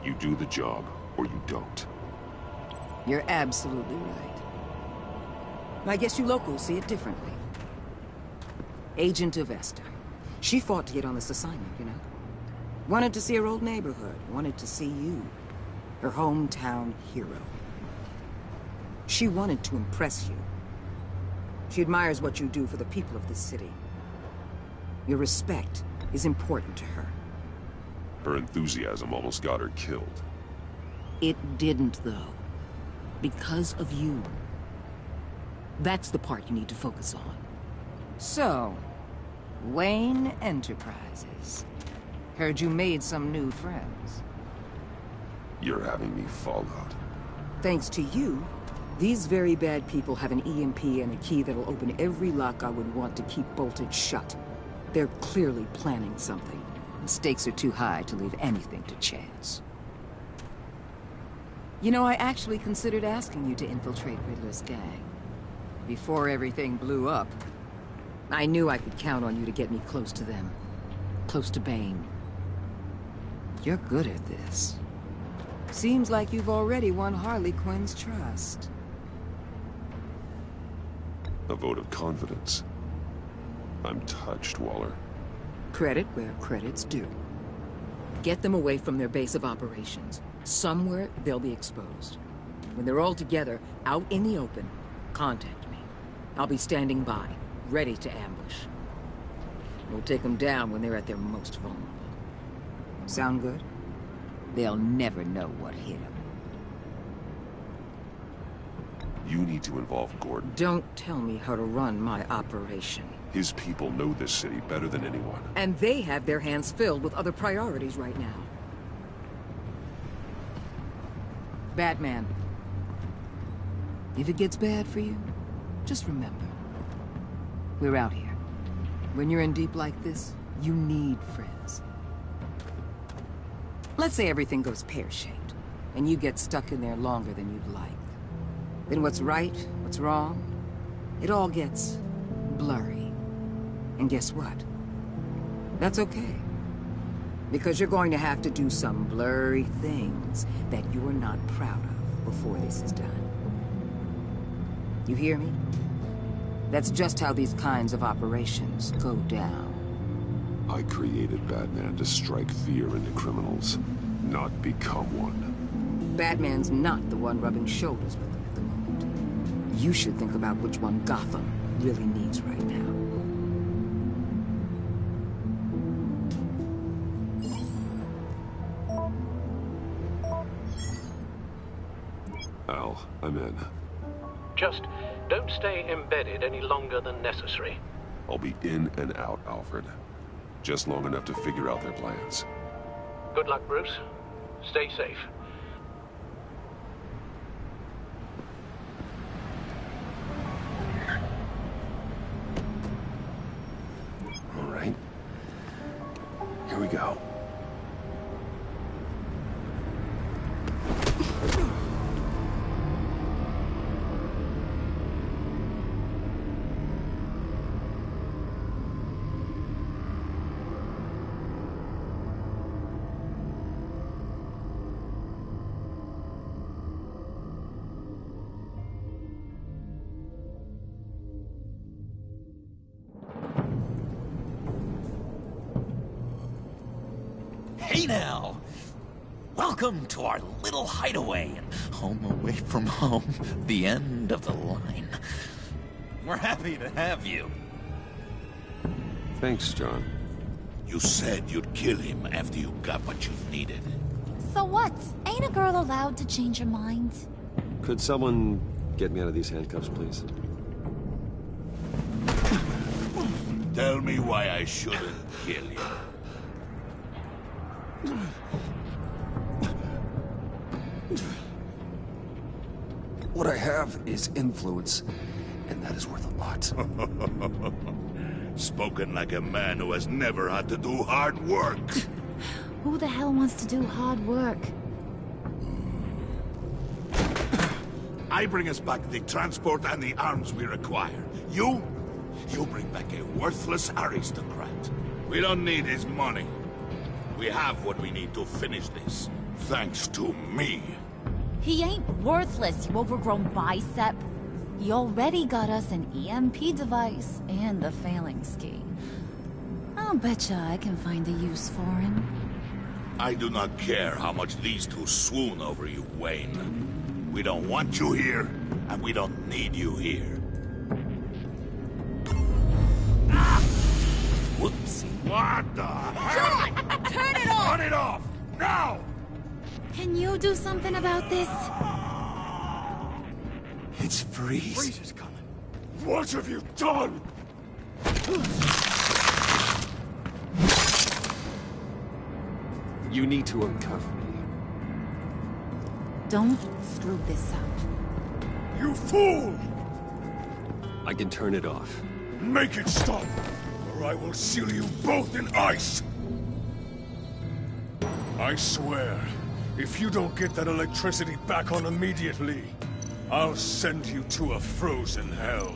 You do the job, or you don't. You're absolutely right. I guess you locals see it differently. Agent of Esther. She fought to get on this assignment, you know? Wanted to see her old neighborhood. Wanted to see you. Her hometown hero. She wanted to impress you. She admires what you do for the people of this city. Your respect is important to her. Her enthusiasm almost got her killed. It didn't, though. Because of you. That's the part you need to focus on. So, Wayne Enterprises. Heard you made some new friends. You're having me followed. Thanks to you, these very bad people have an EMP and a key that'll open every lock I would want to keep bolted shut. They're clearly planning something. The stakes are too high to leave anything to chance. You know, I actually considered asking you to infiltrate Riddler's gang. Before everything blew up, I knew I could count on you to get me close to them. Close to Bane. You're good at this. Seems like you've already won Harley Quinn's trust. A vote of confidence. I'm touched, Waller. Credit where credit's due. Get them away from their base of operations. Somewhere they'll be exposed. When they're all together, out in the open, contact me. I'll be standing by, ready to ambush. We'll take them down when they're at their most vulnerable. Sound good? They'll never know what hit them. You need to involve Gordon. Don't tell me how to run my operation. His people know this city better than anyone. And they have their hands filled with other priorities right now. Batman. If it gets bad for you, just remember. We're out here. When you're in deep like this, you need friends. Let's say everything goes pear-shaped, and you get stuck in there longer than you'd like. Then what's right, what's wrong, it all gets blurry. And guess what? That's okay. Because you're going to have to do some blurry things that you're not proud of before this is done. You hear me? That's just how these kinds of operations go down. I created Batman to strike fear into criminals, not become one. Batman's not the one rubbing shoulders with them at the moment. You should think about which one Gotham really needs right now. Al, I'm in. Just don't stay embedded any longer than necessary. I'll be in and out, Alfred. Just long enough to figure out their plans. Good luck, Bruce. Stay safe. All right. Here we go. Hey now! Welcome to our little hideaway and home away from home, the end of the line. We're happy to have you. Thanks, John. You said you'd kill him after you got what you needed. So what? Ain't a girl allowed to change her mind? Could someone get me out of these handcuffs, please? Tell me why I shouldn't kill you. What I have is influence, and that is worth a lot. Spoken like a man who has never had to do hard work. Who the hell wants to do hard work? I bring us back the transport and the arms we require. You bring back a worthless aristocrat. We don't need his money. We have what we need to finish this. Thanks to me. He ain't worthless, you overgrown bicep. He already got us an EMP device and a phalanx key. I'll betcha I can find a use for him. I do not care how much these two swoon over you, Wayne. We don't want you here, and we don't need you here. Whoopsie. What the hell? John! Turn it off! Turn it off! Now! Can you do something about this? It's Freeze. Freeze is coming. What have you done? You need to uncuff me. Don't screw this up. You fool! I can turn it off. Make it stop, or I will seal you both in ice! I swear, if you don't get that electricity back on immediately, I'll send you to a frozen hell.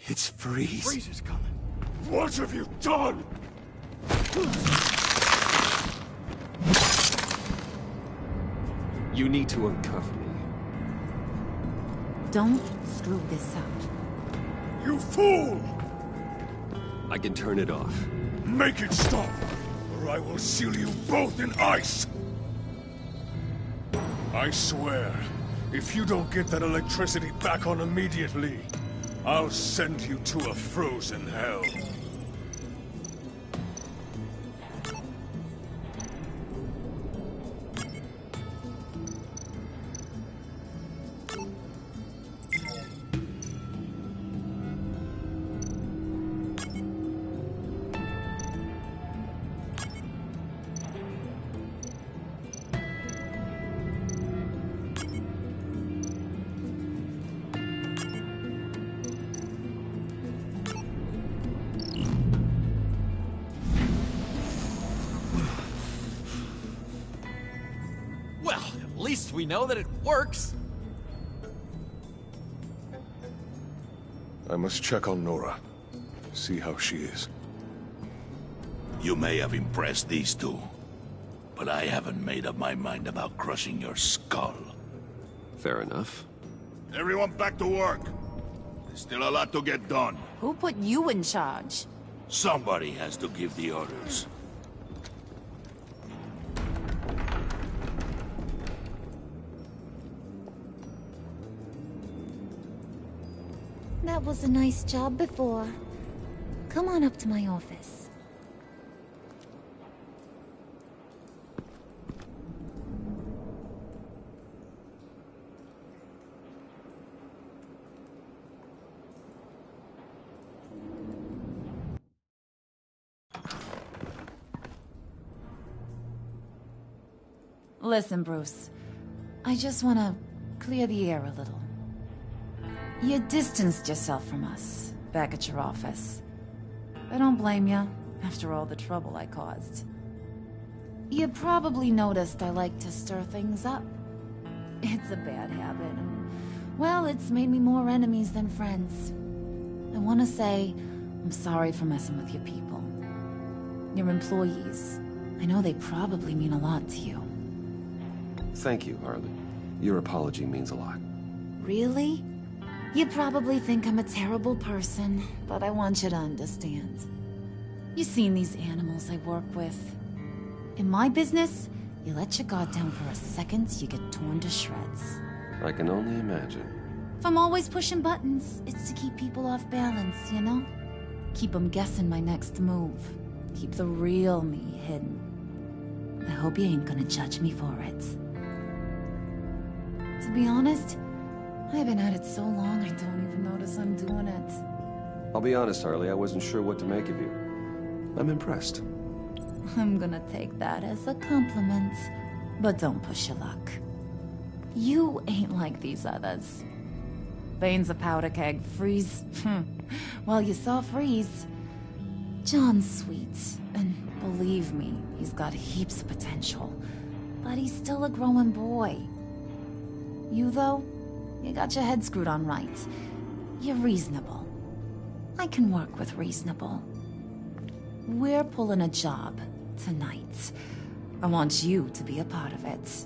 It's Freeze. Freeze is coming. What have you done? You need to uncuff me. Don't screw this up. You fool! I can turn it off. Make it stop, or I will seal you both in ice! I swear, if you don't get that electricity back on immediately, I'll send you to a frozen hell. At least we know that it works. I must check on Nora. See how she is. You may have impressed these two, but I haven't made up my mind about crushing your skull. Fair enough. Everyone back to work. There's still a lot to get done. Who put you in charge? Somebody has to give the orders. That was a nice job before. Come on up to my office. Listen, Bruce. I just want to clear the air a little. You distanced yourself from us back at your office. I don't blame you, after all the trouble I caused. You probably noticed I like to stir things up. It's a bad habit, and, well, it's made me more enemies than friends. I want to say I'm sorry for messing with your people. Your employees. I know they probably mean a lot to you. Thank you, Harley. Your apology means a lot. Really? You probably think I'm a terrible person, but I want you to understand. You've seen these animals I work with. In my business, you let your guard down for a second, you get torn to shreds. I can only imagine. If I'm always pushing buttons, it's to keep people off balance, you know? Keep them guessing my next move. Keep the real me hidden. I hope you ain't gonna judge me for it. To be honest, I've been at it so long I don't even notice I'm doing it. I'll be honest, Harley, I wasn't sure what to make of you. I'm impressed. I'm gonna take that as a compliment, but don't push your luck. You ain't like these others. Bane's a powder keg, Freeze. Well, you saw Freeze. John's sweet, and believe me, he's got heaps of potential. But he's still a growing boy. You, though, you got your head screwed on right. You're reasonable. I can work with reasonable. We're pulling a job tonight. I want you to be a part of it.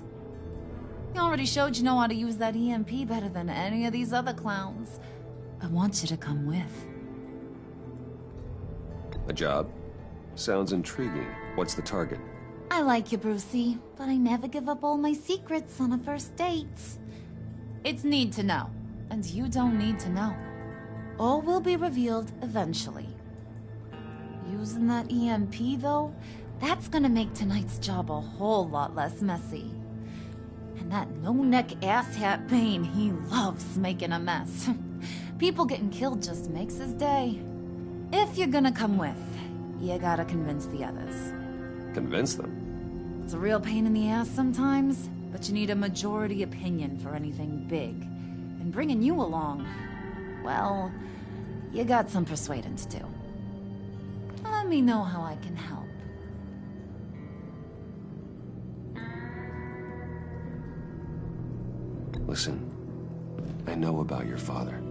You already showed you know how to use that EMP better than any of these other clowns. I want you to come with. A job? Sounds intriguing. What's the target? I like you, Brucey, but I never give up all my secrets on a first date. It's need to know, and you don't need to know. All will be revealed eventually. Using that EMP, though, that's gonna make tonight's job a whole lot less messy. And that no-neck asshat Bane, he loves making a mess. People getting killed just makes his day. If you're gonna come with, you gotta convince the others. Convince them? It's a real pain in the ass sometimes, but you need a majority opinion for anything big. And bringing you along, well, you got some persuading to do. Let me know how I can help. Listen, I know about your father.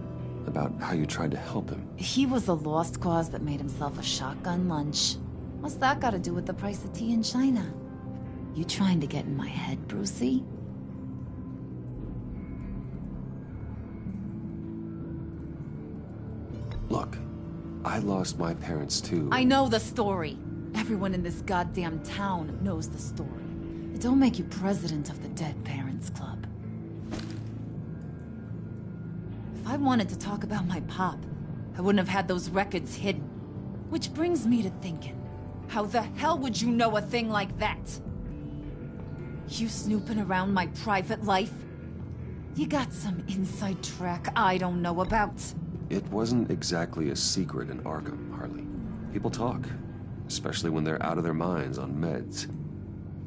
About how you tried to help him. He was a lost cause that made himself a shotgun lunch. What's that got to do with the price of tea in China? You trying to get in my head, Brucey? Look, I lost my parents too. I know the story. Everyone in this goddamn town knows the story. It don't make you president of the Dead Parents Club. If I wanted to talk about my pop, I wouldn't have had those records hidden. Which brings me to thinking, how the hell would you know a thing like that? You snooping around my private life? You got some inside track I don't know about. It wasn't exactly a secret in Arkham, Harley. People talk, especially when they're out of their minds on meds.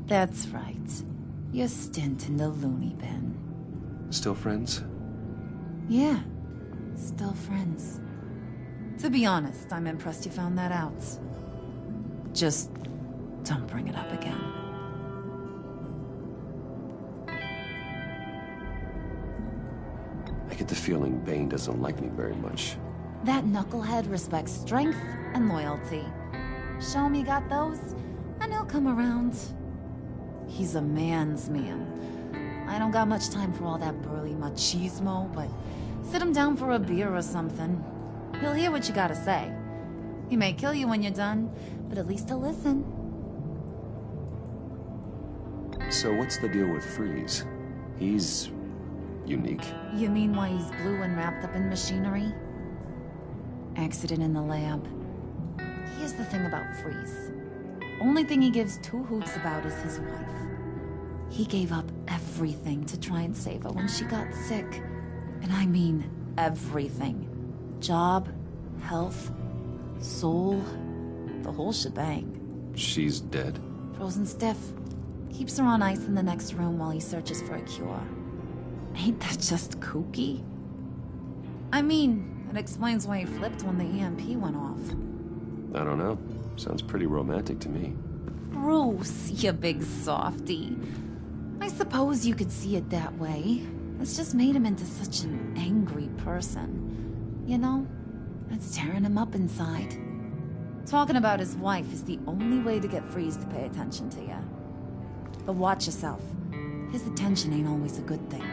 That's right. Your stint in the loony bin. Still friends? Yeah, still friends. To be honest, I'm impressed you found that out. Just don't bring it up again. I get the feeling Bane doesn't like me very much. That knucklehead respects strength and loyalty. Show him you got those, and he'll come around. He's a man's man. I don't got much time for all that burly machismo, but sit him down for a beer or something. He'll hear what you gotta say. He may kill you when you're done, but at least he'll listen. So what's the deal with Freeze? He's unique. You mean why he's blue and wrapped up in machinery? Accident in the lab. Here's the thing about Freeze. Only thing he gives two hoots about is his wife. He gave up everything to try and save her when she got sick. And I mean everything. Job, health, soul, the whole shebang. She's dead? Frozen stiff. Keeps her on ice in the next room while he searches for a cure. Ain't that just kooky? I mean, it explains why he flipped when the EMP went off. I don't know. Sounds pretty romantic to me. Bruce, you big softy. I suppose you could see it that way. It's just made him into such an angry person. You know, it's tearing him up inside. Talking about his wife is the only way to get Freeze to pay attention to you. But watch yourself. His attention ain't always a good thing.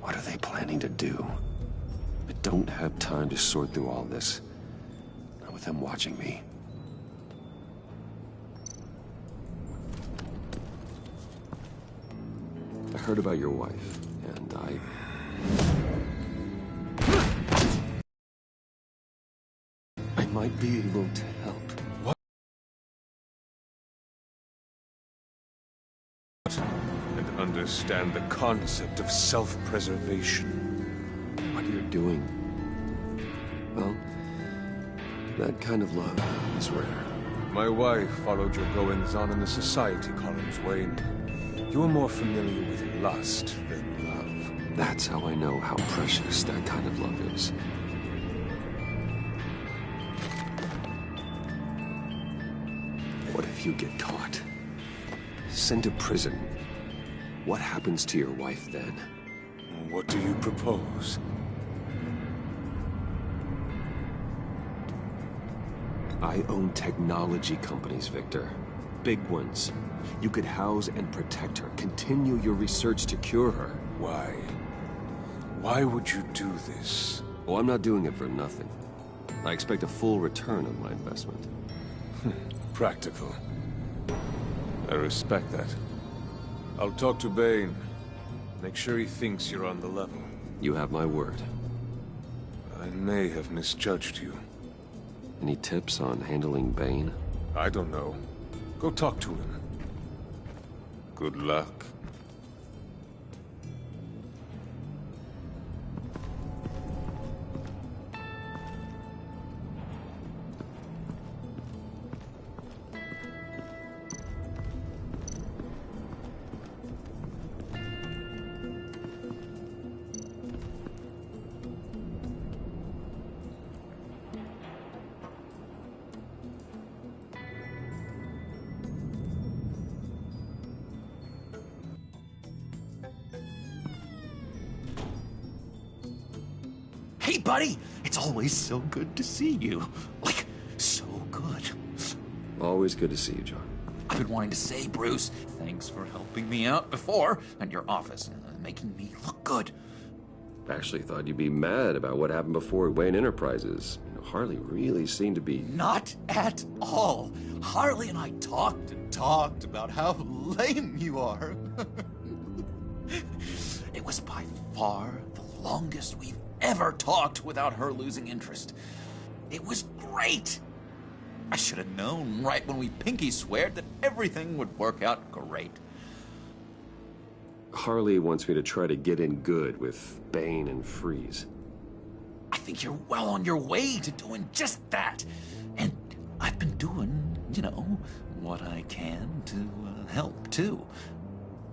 What are they planning to do? I don't have time to sort through all this. Not with them watching me. I heard about your wife, and I might be able to help. What? And understand the concept of self-preservation. What you're doing, well, that kind of love is rare. My wife followed your goings-on in the society columns, Wayne. You're more familiar with lust than love. That's how I know how precious that kind of love is. What if you get caught? Sent to prison? What happens to your wife then? What do you propose? I own technology companies, Victor. Big ones. You could house and protect her. Continue your research to cure her. Why? Why would you do this? Oh, I'm not doing it for nothing. I expect a full return on my investment. Practical. I respect that. I'll talk to Bane. Make sure he thinks you're on the level. You have my word. I may have misjudged you. Any tips on handling Bane? I don't know. Go talk to him. Good luck. Hey, buddy! It's always so good to see you. Like, so good. Always good to see you, John. I've been wanting to say, Bruce, thanks for helping me out before at your office, making me look good. Actually thought you'd be mad about what happened before Wayne Enterprises. You know, Harley really seemed to be... Not at all. Harley and I talked and talked about how lame you are. It was by far the longest we've ever talked without her losing interest. It was great. I should have known right when we pinky sweared that everything would work out great. Harley wants me to try to get in good with Bane and Freeze. I think you're well on your way to doing just that. And I've been doing, you know, what I can to help, too.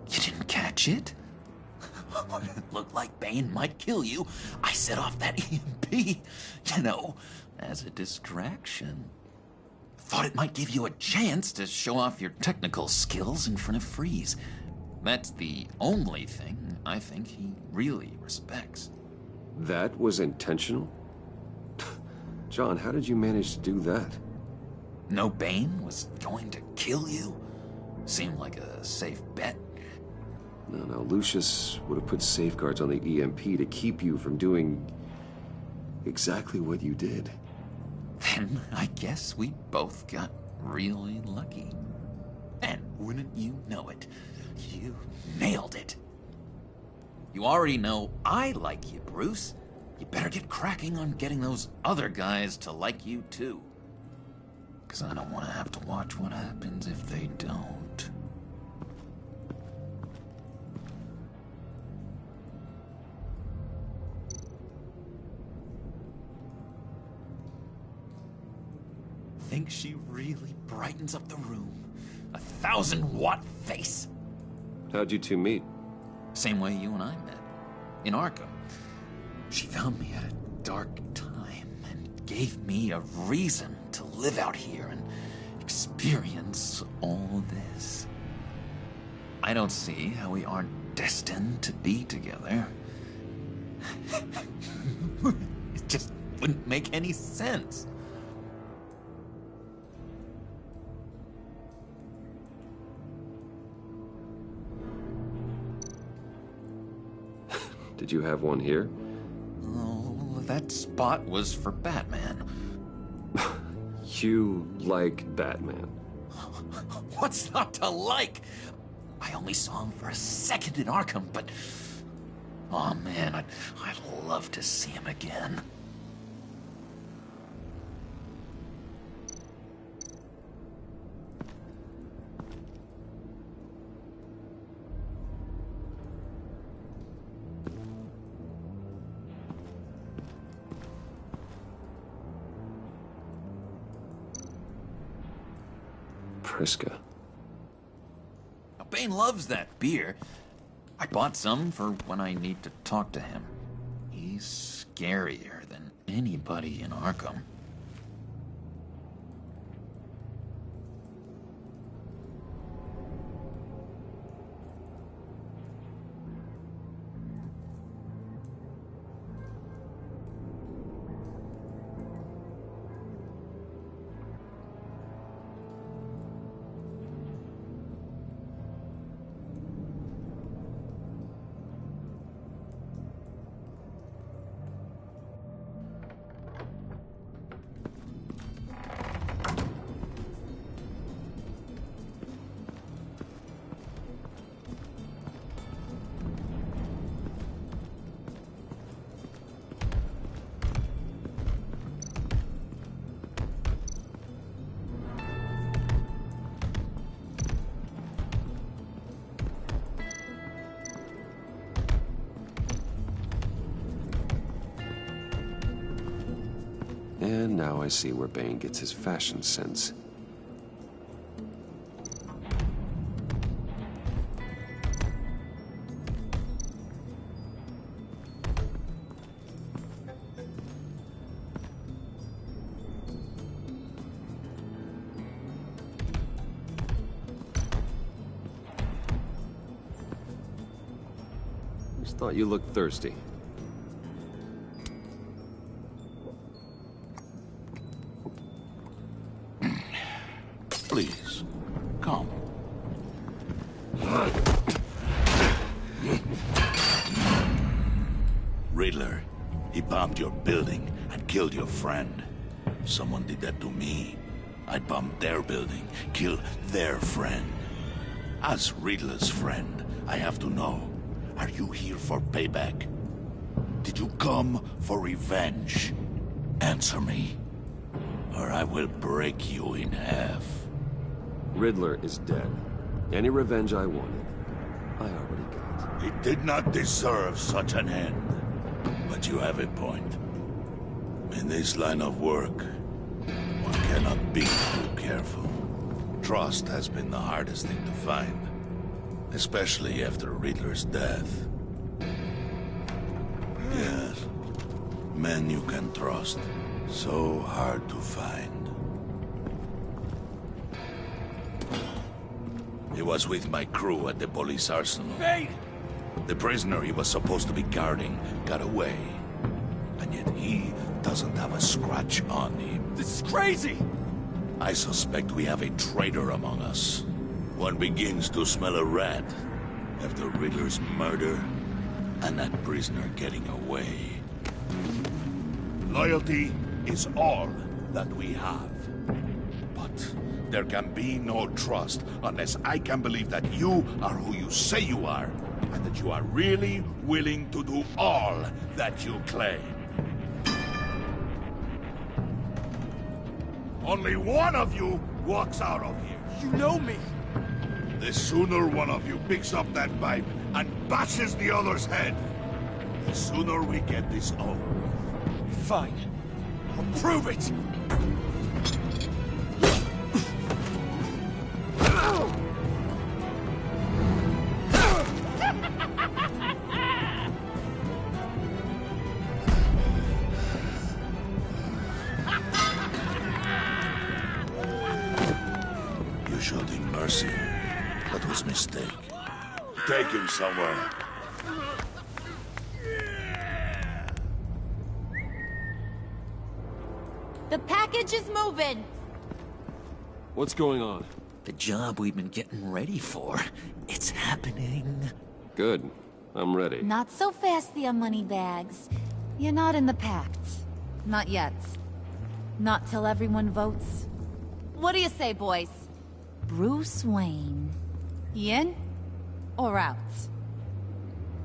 You didn't catch it? When it looked like Bane might kill you, I set off that EMP, you know, as a distraction. Thought it might give you a chance to show off your technical skills in front of Freeze. That's the only thing I think he really respects. That was intentional? John, how did you manage to do that? No Bane was going to kill you? Seemed like a safe bet. No, Lucius would have put safeguards on the EMP to keep you from doing exactly what you did. Then I guess we both got really lucky. And wouldn't you know it, you nailed it. You already know I like you, Bruce. You better get cracking on getting those other guys to like you too. 'Cause I don't want to have to watch what happens if they don't. Think she really brightens up the room. 1,000-watt face. How'd you two meet? Same way you and I met. In Arkham. She found me at a dark time and gave me a reason to live out here and experience all this. I don't see how we aren't destined to be together. It just wouldn't make any sense. Did you have one here? Oh, that spot was for Batman. You like Batman? What's not to like? I only saw him for a second in Arkham, but... oh man, I'd love to see him again. Priska. Now, Bane loves that beer. I bought some for when I need to talk to him. He's scarier than anybody in Arkham. And now I see where Bane gets his fashion sense. Just thought you looked thirsty. Please, come. Riddler, he bombed your building and killed your friend. If someone did that to me, I'd bomb their building, kill their friend. As Riddler's friend, I have to know, are you here for payback? Did you come for revenge? Answer me, or I will break you in half. Riddler is dead. Any revenge I wanted, I already got. He did not deserve such an end. But you have a point. In this line of work, one cannot be too careful. Trust has been the hardest thing to find, especially after Riddler's death. Yes, men you can trust, so hard to find. He was with my crew at the police arsenal. Bane! The prisoner he was supposed to be guarding got away. And yet he doesn't have a scratch on him. This is crazy! I suspect we have a traitor among us. One begins to smell a rat after Riddler's murder and that prisoner getting away. Loyalty is all that we have. But there can be no trust unless I can believe that you are who you say you are, and that you are really willing to do all that you claim. Only one of you walks out of here. You know me! The sooner one of you picks up that pipe and bashes the other's head, the sooner we get this over with. Fine. I'll prove it! You showed him mercy. That was a mistake. Take him somewhere. The package is moving! What's going on? The job we've been getting ready for. It's happening. Good. I'm ready. Not so fast, the Moneybags. You're not in the pact. Not yet. Not till everyone votes. What do you say, boys? Bruce Wayne. In or out?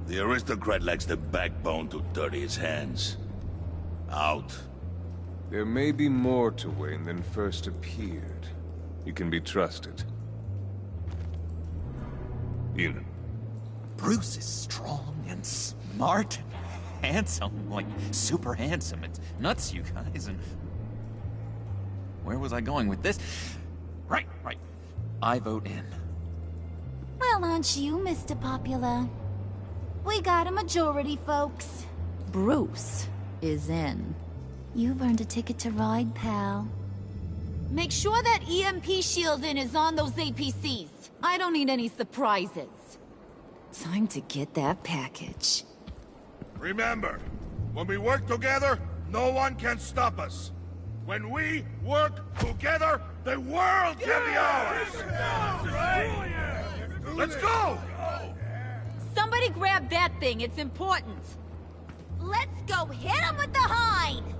The aristocrat lacks the backbone to dirty his hands. Out. There may be more to Wayne than first appeared. You can be trusted. In. Bruce is strong and smart and handsome, like super handsome. It's nuts, you guys, and... Where was I going with this? Right. I vote in. Well, aren't you, Mr. Popular? We got a majority, folks. Bruce is in. You've earned a ticket to ride, pal. Make sure that EMP shielding is on those APCs. I don't need any surprises. Time to get that package. Remember, when we work together, no one can stop us. When we work together, the world can be ours! Let's go! Somebody grab that thing, it's important. Let's go hit him with the hind!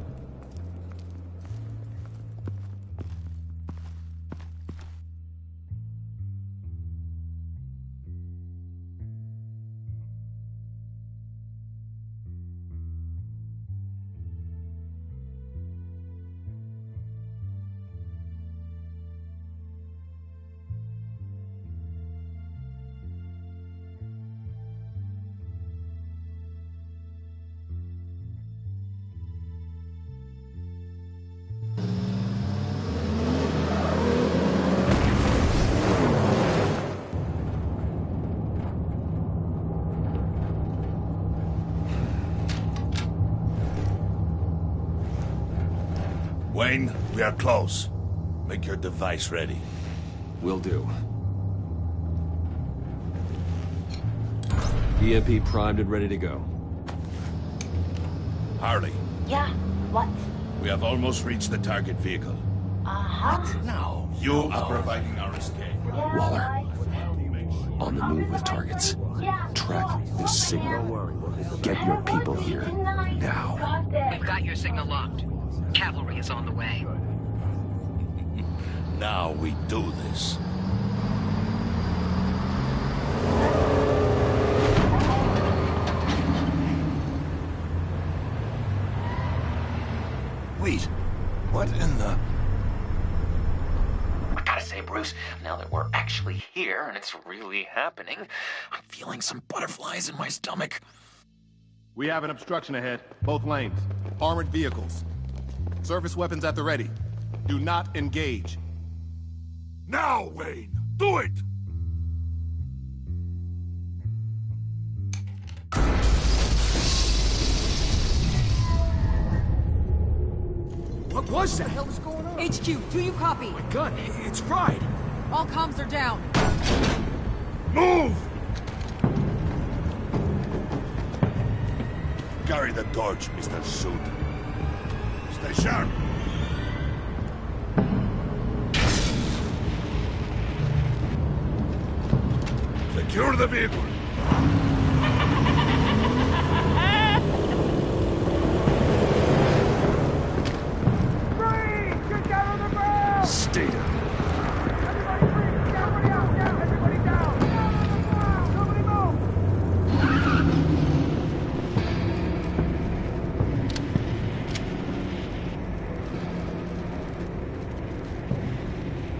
Wayne, we are close. Make your device ready. Will do. EMP primed and ready to go. Harley. Yeah, what? We have almost reached the target vehicle. Uh-huh. No. You are providing our escape. Waller. On the move with targets. Track this signal. Get your people here. Now. We've got your signal locked. Cavalry is on the way. Now we do this. Wait, what in the... I gotta say, say, Bruce, now that we're actually here and it's really happening, I'm feeling some butterflies in my stomach. We have an obstruction ahead, both lanes. Armored vehicles. Service weapons at the ready. Do not engage. Now, Wayne! Do it! What was that? What the hell is going on? HQ, do you copy? My gun, it's fried. All comms are down. Move! Carry the torch, Mr. Suit. Stay sharp. Secure the vehicle. Stay down.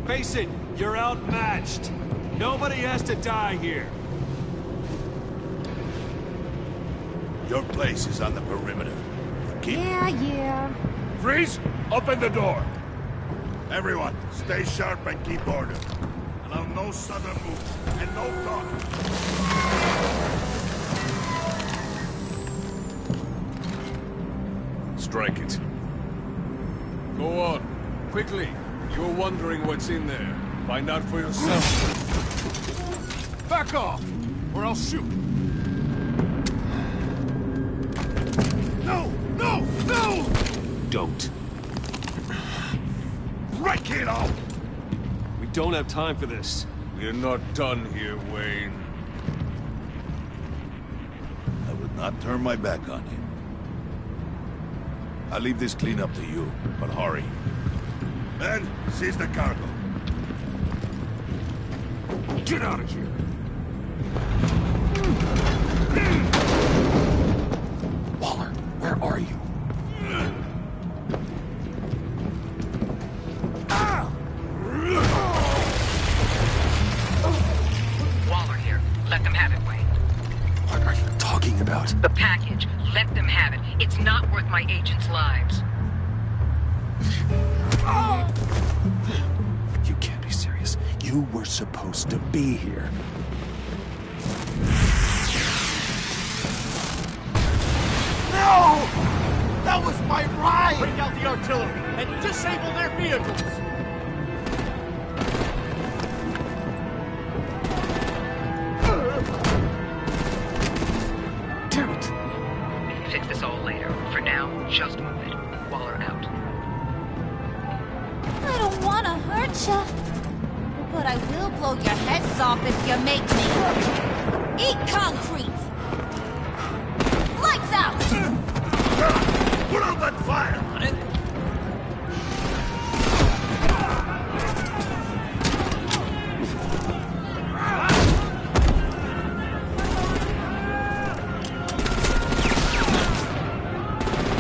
Face it, you're outmatched. Nobody has to die here. Your place is on the perimeter. Yeah. Freeze! Open the door! Everyone, stay sharp and keep order. Allow no sudden moves and no talking. Strike it. Go on. Quickly. You're wondering what's in there. Find out for yourself. Back off, or I'll shoot. No! No! No! Don't. Break it off! We don't have time for this. We're not done here, Wayne. I would not turn my back on you. I'll leave this clean up to you, but hurry. Ben, seize the cargo. Get out of here! Waller, where are you? Waller here. Let them have it, Wayne. What are you talking about? The package. Let them have it. It's not worth my agents' lives. You can't be serious. You were supposed to be here. No! That was my ride! Bring out the artillery and disable their vehicles! Damn it! Fix this all later. For now, just move it. Waller out. I don't want to hurt ya, but I will blow your heads off if you make me. Eat concrete! Lights out! Put out that fire! On it.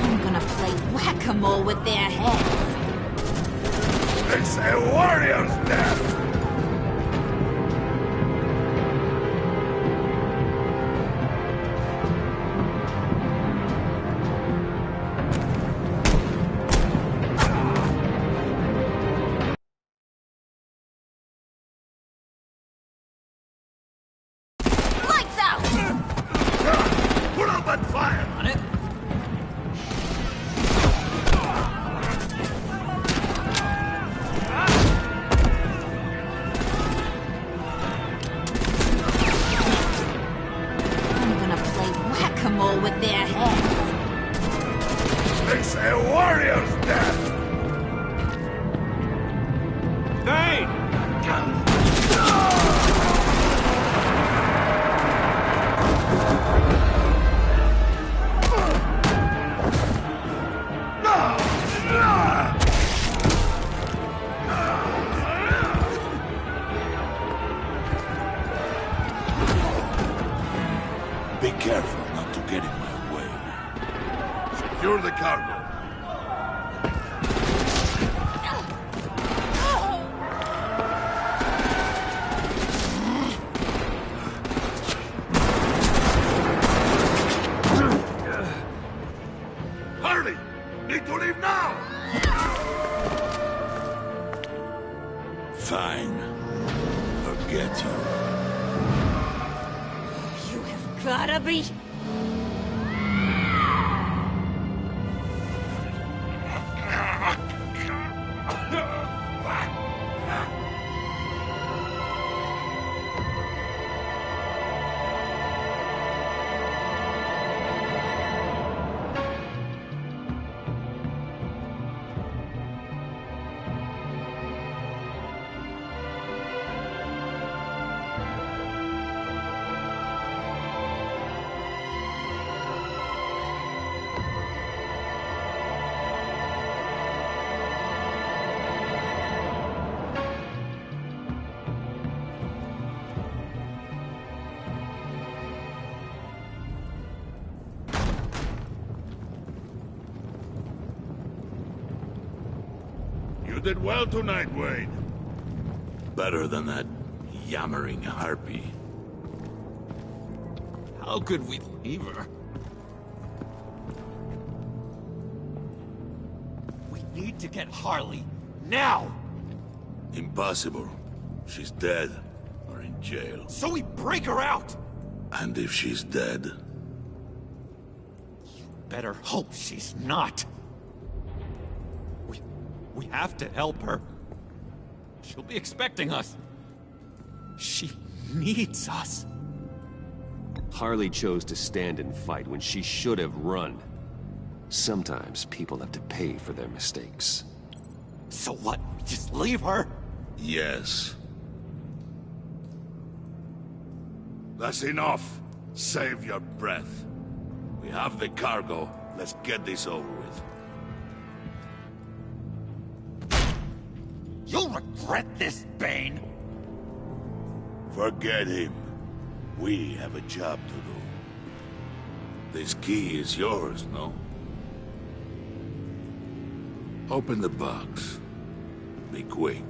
I'm gonna play whack-a-mole with their heads. It's a warrior's death! Lights out! Put out that fire! On it. Fine. Forget you. You have gotta be... You did well tonight, Wade. Better than that yammering harpy. How could we leave her? We need to get Harley, now! Impossible. She's dead, or in jail. So we break her out! And if she's dead? You better hope she's not. We have to help her. She'll be expecting us. She needs us. Harley chose to stand and fight when she should have run. Sometimes people have to pay for their mistakes. So what? We just leave her? Yes. That's enough. Save your breath. We have the cargo. Let's get this over with. You'll regret this, Bane! Forget him. We have a job to do. This key is yours, no? Open the box. Be quick.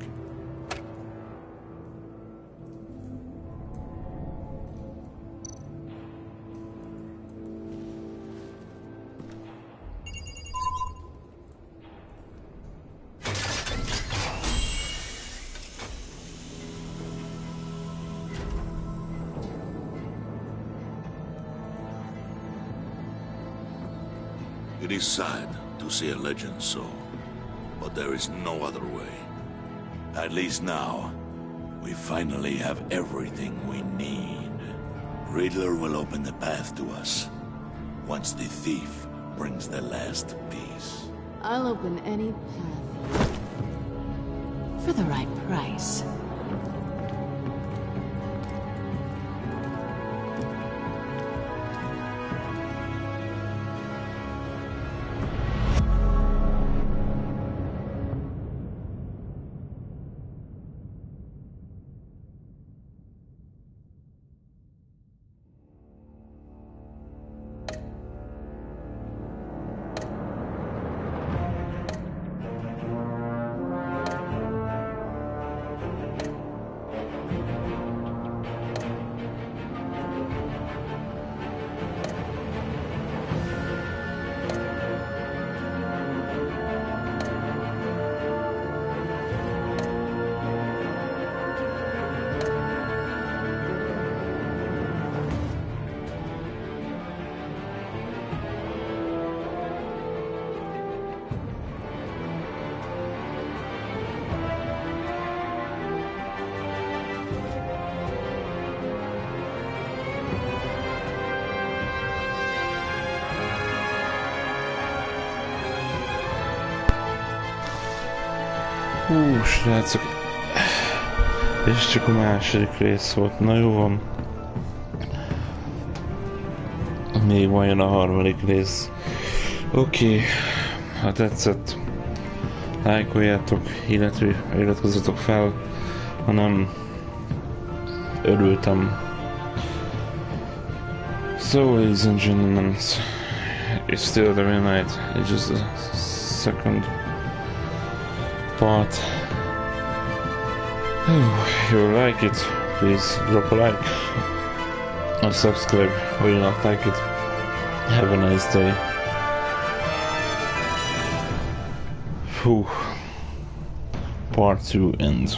It is sad to see a legend so, but there is no other way. At least now, we finally have everything we need. Riddler will open the path to us, once the thief brings the last piece. I'll open any path for the right price. Srácok, és csak a második rész volt, na jó van. Még van jön a harmadik rész. Oké, ha tetszett, lájkoljátok, illetve iratkozzatok fel, ha nem, örültem. So, ladies and gentlemen, it's still DevilKnight, it's just a second part. If you like it, please drop a like or subscribe, or you not like it. Have a nice day. part 2 ends.